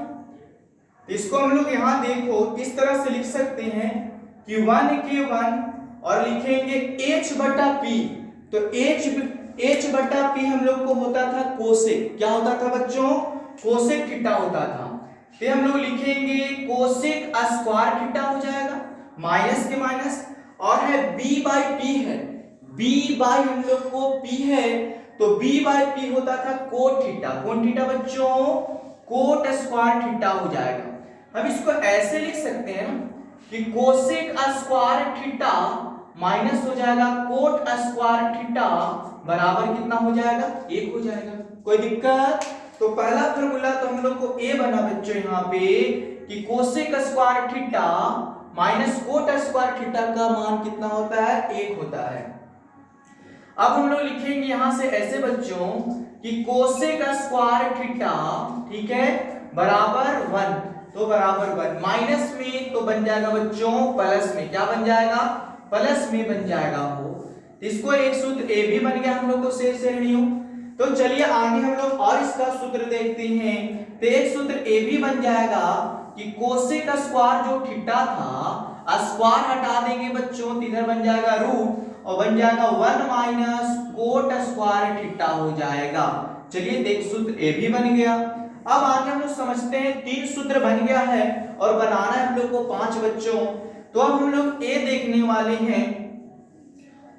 इसको हम लोग यहाँ देखो इस तरह से लिख सकते हैं कि 1 और लिखेंगे h बटा पी। तो h बटा पी हम लोग को होता था कोसेक। क्या होता था बच्चों? कोसेक थीटा होता था। तो हम लोग लिखेंगे कोसेक स्क्वायर थीटा हो जाएगा, माइनस के माइनस, और है b बाई पी है, b बाई हम लोग को p है, तो b बाई पी होता था कोट थीटा। कौन थीटा बच्चों? कोट स्क्वायर थीटा हो जाएगा। हम इसको ऐसे लिख सकते हैं ना कि कोसेक स्क्वायर थीटा माइनस हो जाएगा कोट स्क्वायर थीटा बराबर कितना हो जाएगा? 1 हो जाएगा। कोई दिक्कत? तो पहला फॉर्मूला तो हम लोग को a बना बच्चों यहाँ पे कि cosec square theta minus cot square theta का मान कितना होता है? 1 होता है। अब हम लोग लिखेंगे यहां से ऐसे बच्चों कि कोसेक स्क्वायर थीटा, ठीक है, बराबर 1, तो बराबर 1, माइनस में तो बन जाएगा बच्चों प्लस में। क्या बन जाएगा? प्लस में बन जाएगा वो। इसको एक सूत्र ए भी बन गया हम लोग को शेष श्रेणियों। तो चलिए आगे हम लोग और इसका सूत्र देखते हैं। तो एक सूत्र ए भी बन जाएगा कि कोसेक स्क्वायर जो थीटा था, स्क्वायर हटा देंगे बच्चों तो इधर बन जाएगा रूट और बन जाएगा 1 माइनस कोट स्क्वायर थीटा हो जाएगा। चलिए देख सूत्र ए भी बन गया। अब आगे हम लोग समझते हैं 3 सूत्र बन गया है और बनाना है हम लोग को 5 बच्चों। तो अब हम लोग ए देखने वाले हैं।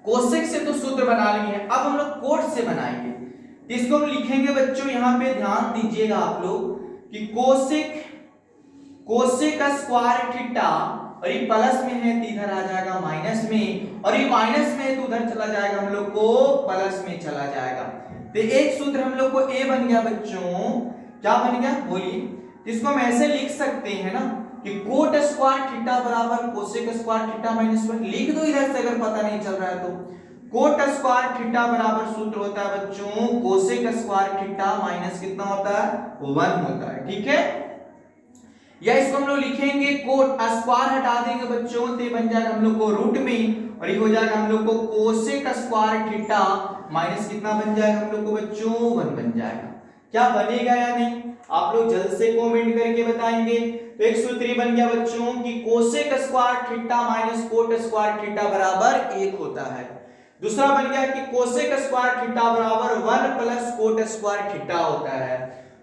कोसेक से तो सूत्र बना लिए हैं, अब हम लोग कोट से बनाएंगे। इसको हम लिखेंगे बच्चों, यहाँ पे ध्यान दीजिएगा आप लोग कि कोसेक स्क्वायर थीटा, और ये प्लस में है तो इधर आ जाएगा माइनस में, और ये माइनस में है तो उधर चला जाएगा हम लोग को प्लस में चला जाएगा। तो एक सूत्र हम लोग को ए बन गया बच्चों। क्या बन गया बोलिए? इसको हम ऐसे लिख सकते हैं ना कि कोट स्क्वायर थीटा बराबर कोसेक स्क्वायर थीटा माइनस 1। लिख दो इधर से अगर पता नहीं चल रहा है तो। कोट स्क्वायर थीटा बराबर सूत्र होता है बच्चों कोसेक स्क्वायर थीटा माइनस कितना होता है? 1 होता है। ठीक है, या इसको हम लोग लिखेंगे कोट स्क्वायर हटा देंगे बच्चों तो बन जाएगा हम लोग को रूट में, और ये हो जाएगा हम लोग को कोसेक स्क्वायर थीटा माइनस कितना बन जाएगा हम लोग को बच्चों? 1 बन जाएगा। क्या बनेगा या नहीं आप लोग जल्द से कमेंट करके बताएंगे। तो एक सूत्र बन गया बच्चों कि cosec square theta minus cot square theta बराबर 1 होता है। दूसरा बन गया कि कोसेक स्क्वायर थीटा बराबर 1 प्लस कोट स्क्वायर थीटा होता है।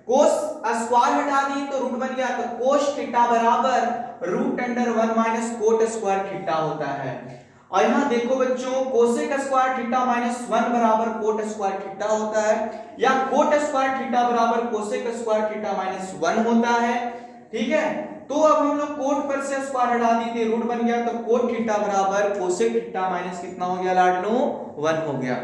कोस स्क्वायर हटा दिए तो रूट बन गया, तो कोस थीटा बराबर root under 1 minus cot square theta होता है। और यहाँ देखो बच्चों कोसेक स्क्वायर थीटा माइनस 1 बराबर कोट स्क्वायर थीटा होता है, या कोट स्क्वायर थीटा बराबर कोसेक स्क्वायर थीटा माइनस 1 होता है। ठीक है, तो अब हम लोग कोट पर से स्क्वायर हटा दिए थे, रूट बन गया, तो कोट थीटा बराबर कोसेक थीटा माइनस कितना हो गया लाडलो? 1 हो गया।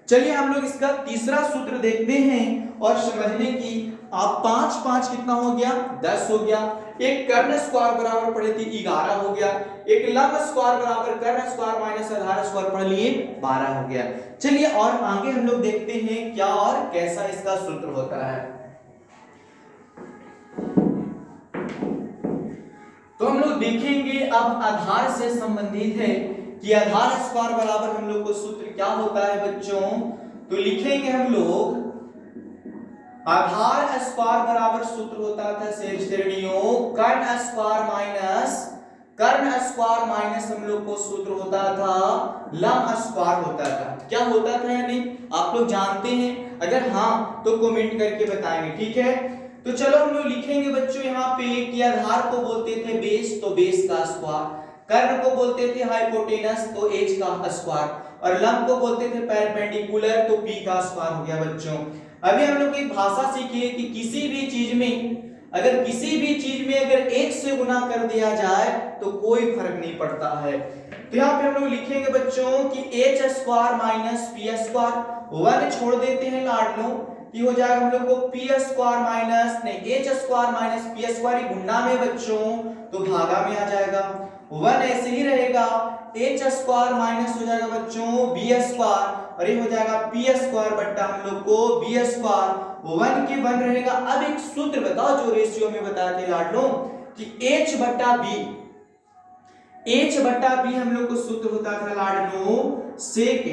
चलिए हम लोग इसका तीसरा सूत्र देखते हैं और समझने की। आप 5 5 कितना हो गया? 10 हो गया। एक कर्ण स्क्वायर बराबर पढ़े थे 11 हो गया। एक लंब स्क्वायर बराबर कर्ण स्क्वायर माइनस आधार स्क्वायर पढ़ लिए 12 हो गया। चलिए और आगे हम लोग देखते हैं क्या और कैसा इसका सूत्र होता है। तो हम लोग देखेंगे अब आधार से संबंधित है कि आधार स्क्वायर बराबर हम लोग को सूत्र क्या होता है बच्चों। तो लिखेंगे हम लोग आधार स्क्वायर बराबर सूत्र होता था शेष श्रेणियों कर्ण स्क्वायर माइनस हम लोग को सूत्र होता था लंब स्क्वायर होता था। क्या होता था या नहीं आप लोग जानते हैं? अगर हाँ तो कमेंट करके बताएंगे। ठीक है, तो चलो हम लोग लिखेंगे बच्चों यहाँ पे कि आधार को बोलते थे बेस, तो बेस का स्क्वायर, कर्ण को बोलते थे हाइपोटेनस, तो एच का स्क्वायर, और लंब को बोलते थे परपेंडिकुलर, तो पी का स्क्वायर हो गया बच्चों। अभी हम लोग एक भाषा सीखिए कि किसी भी चीज में अगर 1 से गुना कर दिया जाए तो कोई फर्क नहीं पड़ता है। तो यहाँ पे हम लोग लिखेंगे बच्चों कि H square minus P square, 1 छोड़ देते हैं लाडलो, ये हो जाएगा हम लोग को पी स्क्वायर माइनस नहीं H square minus P square, गुणा में बच्चों तो भागा में आ जाएगा। 1 ऐसे ही रहेगा, एच स्क्वायर माइनस हो जाएगा बच्चों बी स्क्वायर, और ये हो जाएगा पी स्क्वायर बट्टा हम लोग को बी स्क्वायर, 1 के 1 रहेगा। अब एक सूत्र बताओ जो रेशियो में बताते लाडलो कि एच बट्टा बी, एच बटा बी हम लोग को सूत्र होता था लाडनो सेक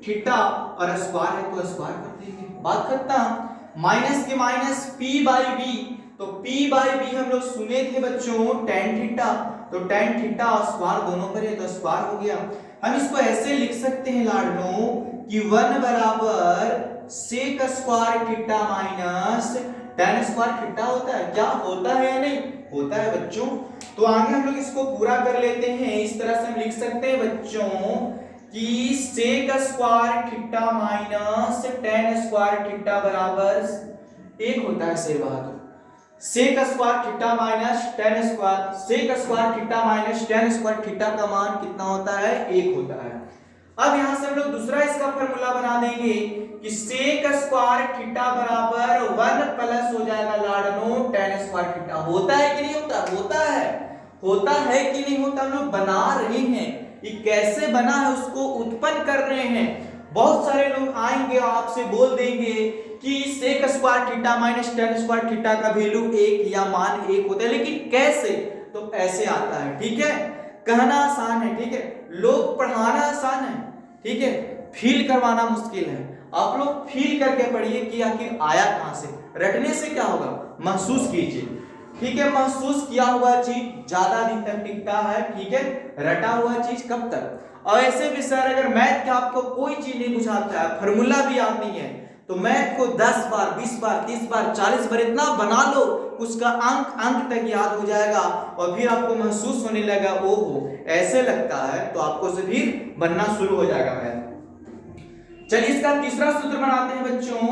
थीटा और स्क्वायर है तो स्क्वायर कर देंगे, बात खत्म। माइनस के माइनस पी बाई बी, तो पी बाई बी हम लोग सुने थे बच्चों टेन थीटा, तो टेन थीटा और स्क्वायर दोनों पर है तो स्क्वायर हो गया। हम इसको ऐसे लिख सकते हैं लाडनो कि 1 बराबर sec square theta minus tan square theta होता है। क्या होता है या नहीं होता है बच्चों? तो आगे हम लोग इसको पूरा कर लेते हैं। इस तरह से हम लिख सकते हैं बच्चों कि sec square theta minus tan square theta बराबर 1 होता है। सही बात, sec square theta minus tan square, sec square theta minus tan square theta का मान कितना होता है? 1 होता है। अब यहां से हम लोग दूसरा इसका फॉर्मूला बना देंगे कि सेक स्क्वायर थीटा बराबर 1 प्लस हो जाएगा लाडनो टेन स्क्वायर थीटा। होता है कि नहीं होता? होता है। होता है कि नहीं होता? हम लोग बना रहे हैं, ये कैसे बना है उसको उत्पन्न कर रहे हैं। बहुत सारे लोग आएंगे आपसे बोल देंगे कि sec square theta minus tan square theta का वैल्यू 1 या मान 1 होता है, लेकिन कैसे? तो ऐसे आता है, ठीक है। कहना आसान है, ठीक है, लोग पढ़ाना आसान है, ठीक है, फील करवाना मुश्किल है। आप लोग फील करके पढ़िए कि आखिर आया कहां से। रटने से क्या होगा? महसूस कीजिए, ठीक है। महसूस किया हुआ चीज ज्यादा दिन तक टिकता है, ठीक है। रटा हुआ चीज कब तक? और ऐसे भी सर अगर मैथ का आपको कोई चीज नहीं बुझाता है, फॉर्मूला भी याद नहीं है, तो मैथ को 10 बार 20 बार 30 बार 40 बार इतना बना लो उसका अंक तक याद हो जाएगा और फिर आपको महसूस होने लगा ओहो ऐसे लगता है, तो आपको से फिर बनना शुरू हो जाएगा मैथ। चलिए इसका तीसरा सूत्र बनाते हैं बच्चों।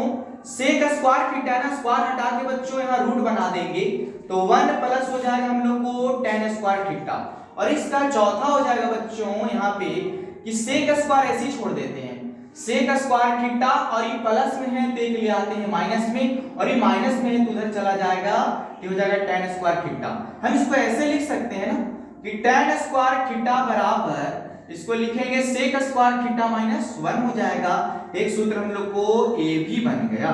सेक स्क्वायर थीटा ना, स्क्वायर हटा के बच्चों यहाँ रूट बना देंगे तो 1 प्लस हो जाएगा हम लोग को टेन स्क्वायर थीटा। और इसका चौथा हो जाएगा बच्चों यहाँ पे कि सेक स्क्वायर ऐसे ही छोड़ देते हैं, सेक स्क्वायर थीटा और ये प्लस में है तो एक ले आते हैं माइनस में, और ये माइनस में है तो उधर चला जाएगा, ये हो जाएगा टेन स्क्वायर थीटा। हम इसको ऐसे लिख सकते हैं ना कि टेन स्क्वायर थीटा बराबर, इसको लिखेंगे सेक स्क्वायर थीटा माइनस 1 हो जाएगा। एक सूत्र हम लोग को ए भी बन गया।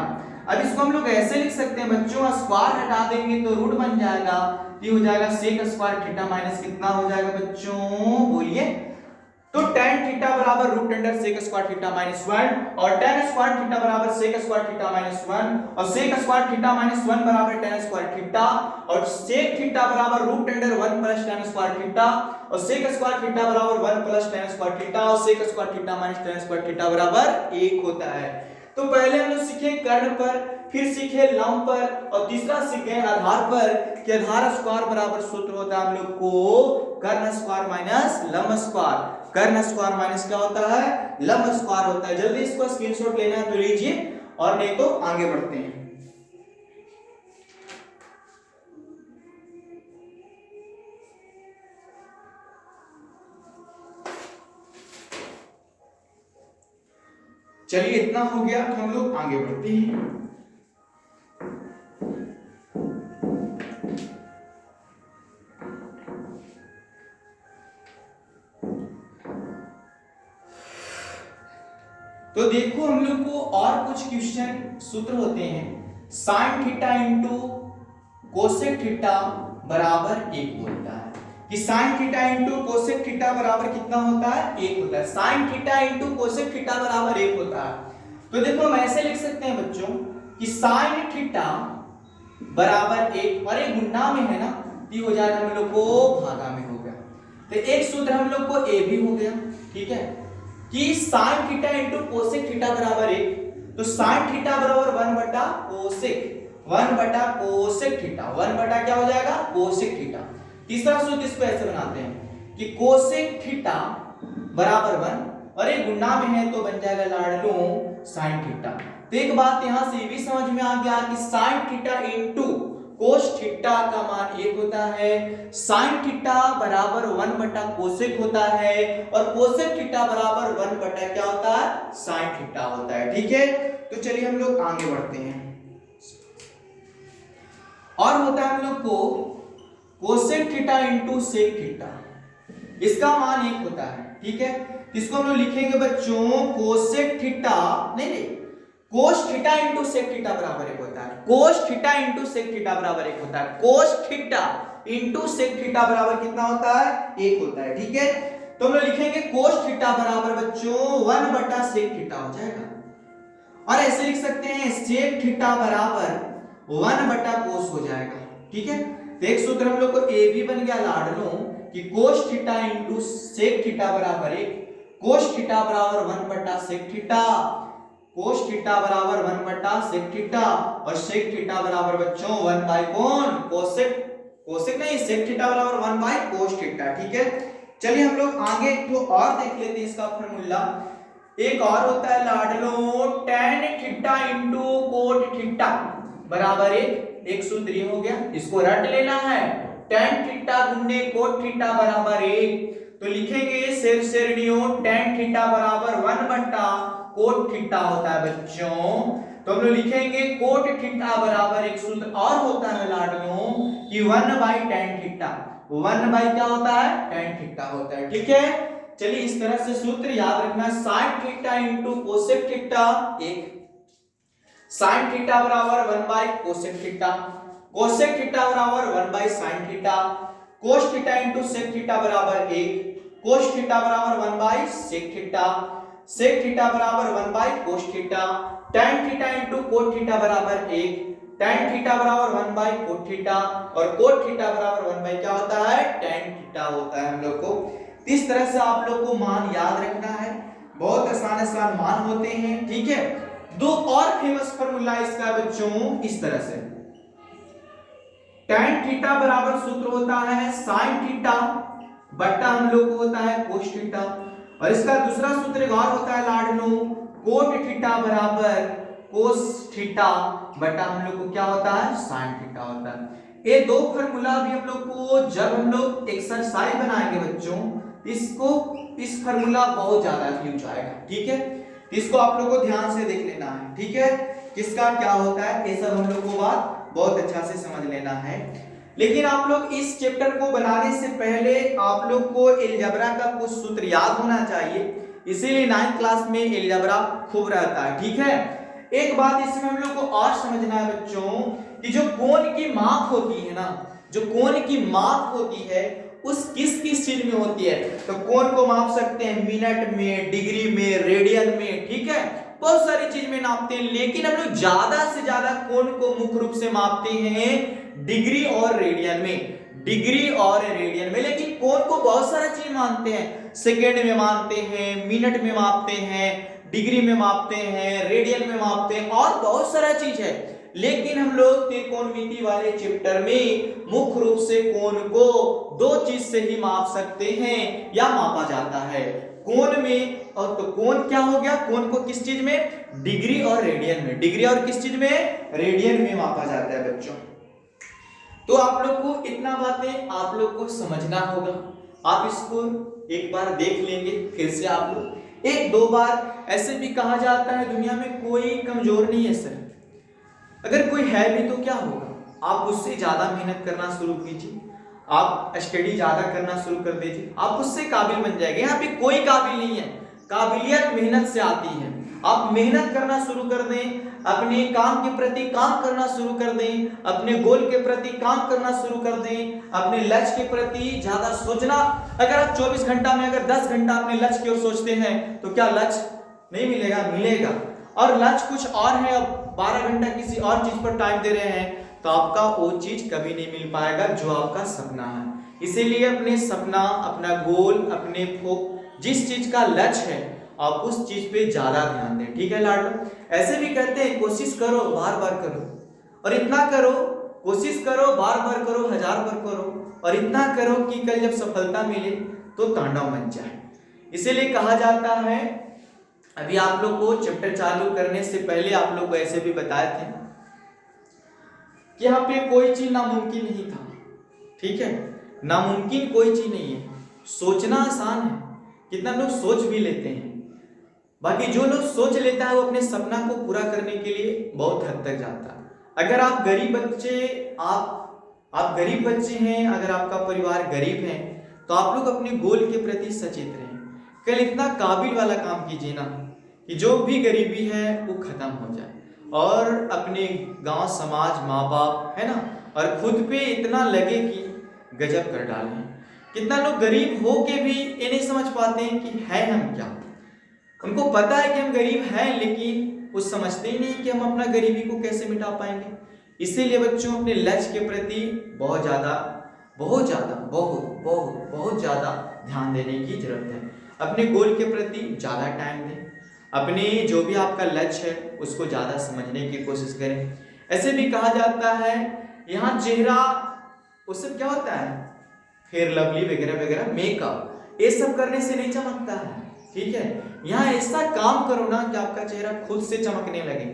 अब इसको हम लोग ऐसे लिख सकते हैं बच्चों, स्क्वायर हटा देंगे तो रूट बन जाएगा, ये हो जाएगा सेक स्क्वायर थीटा माइनस कितना हो जाएगा बच्चों बोलिए? तो tan थीटा बराबर root under sec square theta minus 1 और tan स्क्वायर थीटा बराबर सेक स्क्वायर थीटा माइनस 1 और सेक स्क्वायर थीटा माइनस 1 बराबर tan स्क्वायर थीटा और सेक थीटा बराबर root under 1 plus tan square theta और सेक स्क्वायर थीटा बराबर 1 plus tan square theta और sec square theta minus tan square theta बराबर 1 होता है। तो पहले हम लोग सीखे कर्ण पर, फिर सीखे लंब पर और तीसरा सीखे आधार पर कि आधार स्क्वायर बराबर सूत्र होता है हम लोग को कर्ण स्क्वायर माइनस लंब स्क्वायर। कर्ण स्क्वायर माइनस क्या होता है? लंब स्क्वायर होता है। जल्दी इसको स्क्रीनशॉट लेना है तो लीजिए और नहीं तो आगे बढ़ते हैं। चलिए इतना हो गया तो हम लोग आगे बढ़ते हैं। तो देखो हम लोग को और कुछ क्वेश्चन सूत्र होते हैं। Sine theta into cosec theta बराबर 1 होता है कि sine theta into cosec theta बराबर कितना होता है? 1 होता है। Sine theta into cosec theta बराबर 1 होता है। तो देखो हम ऐसे लिख सकते हैं बच्चों कि साइन थीटा बराबर 1 और एक गुणा में है ना, ये हो जाएगा हम लोग को भागा में हो गया, तो एक सूत्र हम लोग को ए भी हो गया, ठीक है, कि sine theta into cosec theta बराबर 1, तो साइन थीटा बराबर 1 बटा कोसेक, 1 बटा कोसेक थीटा, 1 बटा क्या हो जाएगा? Cosec theta. तीसरा सूत्र इसको ऐसे बनाते हैं कि कोसेक थीटा बराबर 1 और एक गुणा में है तो बन जाएगा लाडलो साइन थीटा। तो एक बात यहां से भी समझ में आ गया कि sine theta into cos theta का मान 1 होता है, साइन थीटा बराबर 1 बटा कोसेक होता है और कोसेक थीटा बराबर 1 बटा क्या होता है? साइन थीटा होता है, ठीक है। तो चलिए हम लोग आगे बढ़ते हैं। और होता है हम लोग को cosec theta into sec theta, इसका मान 1 होता है, ठीक है। इसको हम लोग लिखेंगे बच्चों कोसेक थीटा, नहीं cos theta into sec theta बराबर 1 होता है। Cos theta into sec theta बराबर 1 होता है। Cos theta into sec theta बराबर कितना होता है? 1 होता है। ठीक है, तो हम लोग लिखेंगे कोस थीटा बराबर बच्चों 1 बटा सेक थीटा हो जाएगा। और ऐसे लिख सकते हैं सेक थीटा बराबर 1 बटा कोस हो जाएगा। ठीक है, तो एक सूत्र हम लोग को ए भी बन गया लाडलों कि cos theta into sec theta बराबर 1, कोस थीटा बराबर 1 बटा सेक थीटा, कोस थीटा बराबर 1 बटा सेक थीटा, और सेक थीटा बराबर बच्चों 1 बाय कौन? कोसेक। कोसेक नहीं, सेक थीटा बराबर 1 बाय कोस थीटा। ठीक है, चलिए हम लोग आगे तो और देख लेते हैं इसका फार्मूला। एक और होता है लाडलो tan theta into cot theta बराबर 1। एक सूत्र ये हो गया, इसको रट लेना है। tan थीटा गुने कोट थीटा बराबर 1, तो लिखेंगे शेरनियों tan थीटा बराबर 1 बटा कोट थीटा होता है बच्चों। तो हम लोग लिखेंगे कोट थीटा बराबर एक सूत्र और होता है लाडलों कि 1 बाई tan थीटा। 1 बाई क्या होता है? tan थीटा होता है। ठीक है, चलिए इस तरह से सूत्र याद रखना। sin theta into cosec theta 1, sin theta बराबर 1 by cosec theta, cosec theta बराबर 1 by sin theta, cos theta into sec theta बराबर 1, कोस थीटा बराबर 1 by sec theta, sec theta बराबर 1 by cos theta, tan theta into cot theta बराबर 1, tan theta बराबर 1 by cot theta, और cot theta बराबर 1 by क्या होता है? tan थीटा होता है हम लोग को। इस तरह से आप लोग को मान याद रखना है, बहुत आसान आसान मान होते हैं। ठीक है, दो और फेमस फार्मूला इसका बच्चों इस तरह से। tan थीटा बराबर सूत्र होता है sin थीटा बटा हम लोग को होता है कोस थीटा, और इसका दूसरा सूत्र एक और होता है लाडलो कोट थीटा बराबर कोस थीटा बटा हम लोग को क्या होता है? sin थीटा होता है। ये दो फार्मूला भी हम लोग को जब हम लोग एक्सरसाइज बनाएंगे बच्चों, इसको इस फार्मूला बहुत ज्यादा यूज आएगा। ठीक है, इसको आप लोग को ध्यान से देख लेना है। ठीक है, किसका क्या होता है ये सब हम लोग को बात बहुत अच्छा से समझ लेना है। लेकिन आप लोग इस चैप्टर को बनाने से पहले आप लोग को अलजेब्रा का कुछ सूत्र याद होना चाहिए, इसीलिए 9th क्लास में अलजेब्रा खूब रहता है। ठीक है, एक बात इसमें हम लोग को और समझना है बच्चों कि जो कोण की माप होती है ना, जो कोण की माप होती है उस किस किस चीज में होती है? तो कोण को माप सकते हैं मिनट में, डिग्री में, रेडियन में। ठीक है, बहुत सारी चीज में नापते हैं, लेकिन हम लोग ज्यादा से ज्यादा कोण को मुख्य रूप से मापते हैं डिग्री और रेडियन में, डिग्री और रेडियन में। लेकिन कोण को बहुत सारा चीज मानते हैं, सेकेंड में मानते हैं, मिनट में मापते हैं, डिग्री में मापते हैं, रेडियन में मापते हैं, और बहुत सारा चीज है। लेकिन हम लोग त्रिकोणमिति वाले चैप्टर में मुख्य रूप से कोण को दो चीज से ही माप सकते हैं या मापा जाता है, कोण में। और तो कोण क्या हो गया? कोण को किस चीज में? डिग्री और रेडियन में, डिग्री और किस चीज में? रेडियन में मापा जाता है बच्चों। तो आप लोग को इतना बातें आप लोग को समझना होगा। आप इसको एक बार देख लेंगे, फिर से आप लोग एक दो बार। ऐसे भी कहा जाता है दुनिया में कोई कमजोर नहीं है सर, अगर कोई है भी तो क्या होगा? आप उससे ज्यादा मेहनत करना शुरू कीजिए, आप स्टडी ज्यादा करना शुरू कर दीजिए, आप उससे काबिल बन जाएंगे। यहाँ पे कोई काबिल नहीं है, काबिलियत मेहनत से आती है। आप मेहनत करना शुरू कर दें, अपने काम के प्रति काम करना शुरू कर दें, अपने गोल के प्रति काम करना शुरू कर दें, अपने लक्ष्य के प्रति ज्यादा सोचना। अगर आप 24 घंटा में अगर 10 घंटा अपने लक्ष्य की ओर सोचते हैं तो क्या लक्ष्य नहीं मिलेगा? मिलेगा। और लक्ष्य कुछ और है, अब 12 घंटा किसी और चीज पर टाइम दे रहे हैं तो आपका वो चीज कभी नहीं मिल पाएगा जो आपका सपना है। इसीलिए अपने सपना, अपना गोल, अपने जिस चीज का लक्ष्य है आप उस चीज पे ज्यादा ध्यान दें। ठीक है लाडलो, ऐसे भी कहते हैं कोशिश करो, बार बार करो, और इतना करो, कोशिश करो, बार बार करो, 1000 बार करो, और इतना करो कि कल जब सफलता मिले तो तांडव मच जाए। इसीलिए कहा जाता है, अभी आप लोग को चैप्टर चालू करने से पहले आप लोग को ऐसे भी बताए थे कि यहाँ पे कोई चीज नामुमकिन नहीं था। ठीक है, नामुमकिन कोई चीज नहीं है, सोचना आसान है, कितना लोग सोच भी लेते हैं। बाकी जो लोग सोच लेता है वो अपने सपना को पूरा करने के लिए बहुत हद तक जाता है। अगर आप गरीब बच्चे, आप गरीब बच्चे हैं, अगर आपका परिवार गरीब है तो आप लोग अपने गोल के प्रति सचेत रहें। कल इतना काबिल वाला काम कीजिए ना कि जो भी गरीबी है वो खत्म हो जाए और अपने गांव समाज माँ बाप है ना और खुद पे इतना लगे कि गजब कर डालें। कितना लोग गरीब हो के भी ये नहीं समझ पाते हैं कि है हम क्या। उनको पता है कि हम गरीब हैं लेकिन वो समझते ही नहीं कि हम अपना गरीबी को कैसे मिटा पाएंगे। इसीलिए बच्चों अपने लक्ष्य के प्रति बहुत ज़्यादा ध्यान देने की जरूरत है। अपने गोल के प्रति ज़्यादा टाइम दें। अपने जो भी आपका लक्ष्य है उसको ज़्यादा समझने की कोशिश करें। ऐसे भी कहा जाता है यहाँ चेहरा वो सब क्या होता है, फेयर लवली वगैरह वगैरह मेकअप, ये सब करने से नहीं चमकता है। ठीक है, यहाँ ऐसा काम करो ना कि आपका चेहरा खुद से चमकने लगे,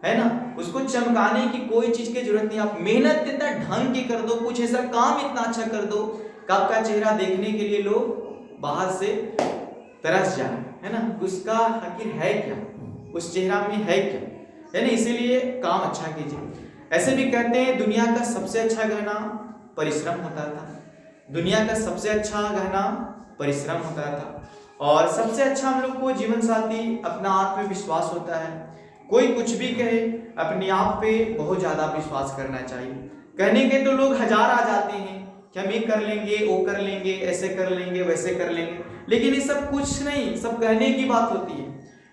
है ना। उसको चमकाने की कोई चीज की जरूरत नहीं। आप मेहनत इतना ढंग की कर दो, कुछ ऐसा काम इतना अच्छा कर दो कि आपका चेहरा देखने के लिए लोग बाहर से तरस जाए, है ना। उसका आखिर है क्या, उस चेहरा में है क्या, है ना। इसीलिए काम अच्छा कीजिए। ऐसे भी कहते हैं दुनिया का सबसे अच्छा गहना परिश्रम होता था। दुनिया का सबसे अच्छा गहना परिश्रम होता था और सबसे अच्छा हम लोग को जीवन साथी अपना आत्मविश्वास होता है। कोई कुछ भी कहे अपने आप पे बहुत ज्यादा विश्वास करना चाहिए। कहने के तो लोग हजार आ जाते हैं कि हम ये कर लेंगे, वो कर लेंगे, ऐसे कर लेंगे, वैसे कर लेंगे, लेकिन ये सब कुछ नहीं, सब कहने की बात होती है।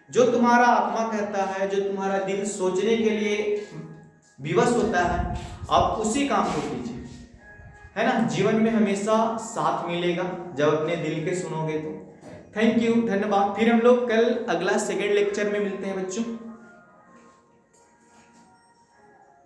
जो तुम्हारा आत्मा कहता है, जो तुम्हारा दिल सोचने के लिए विवश होता है, आप उसी काम को कीजिए, है ना। जीवन में हमेशा साथ मिलेगा जब अपने दिल के सुनोगे तो। थैंक यू, धन्यवाद। फिर हम लोग कल अगला सेकेंड लेक्चर में मिलते हैं बच्चों।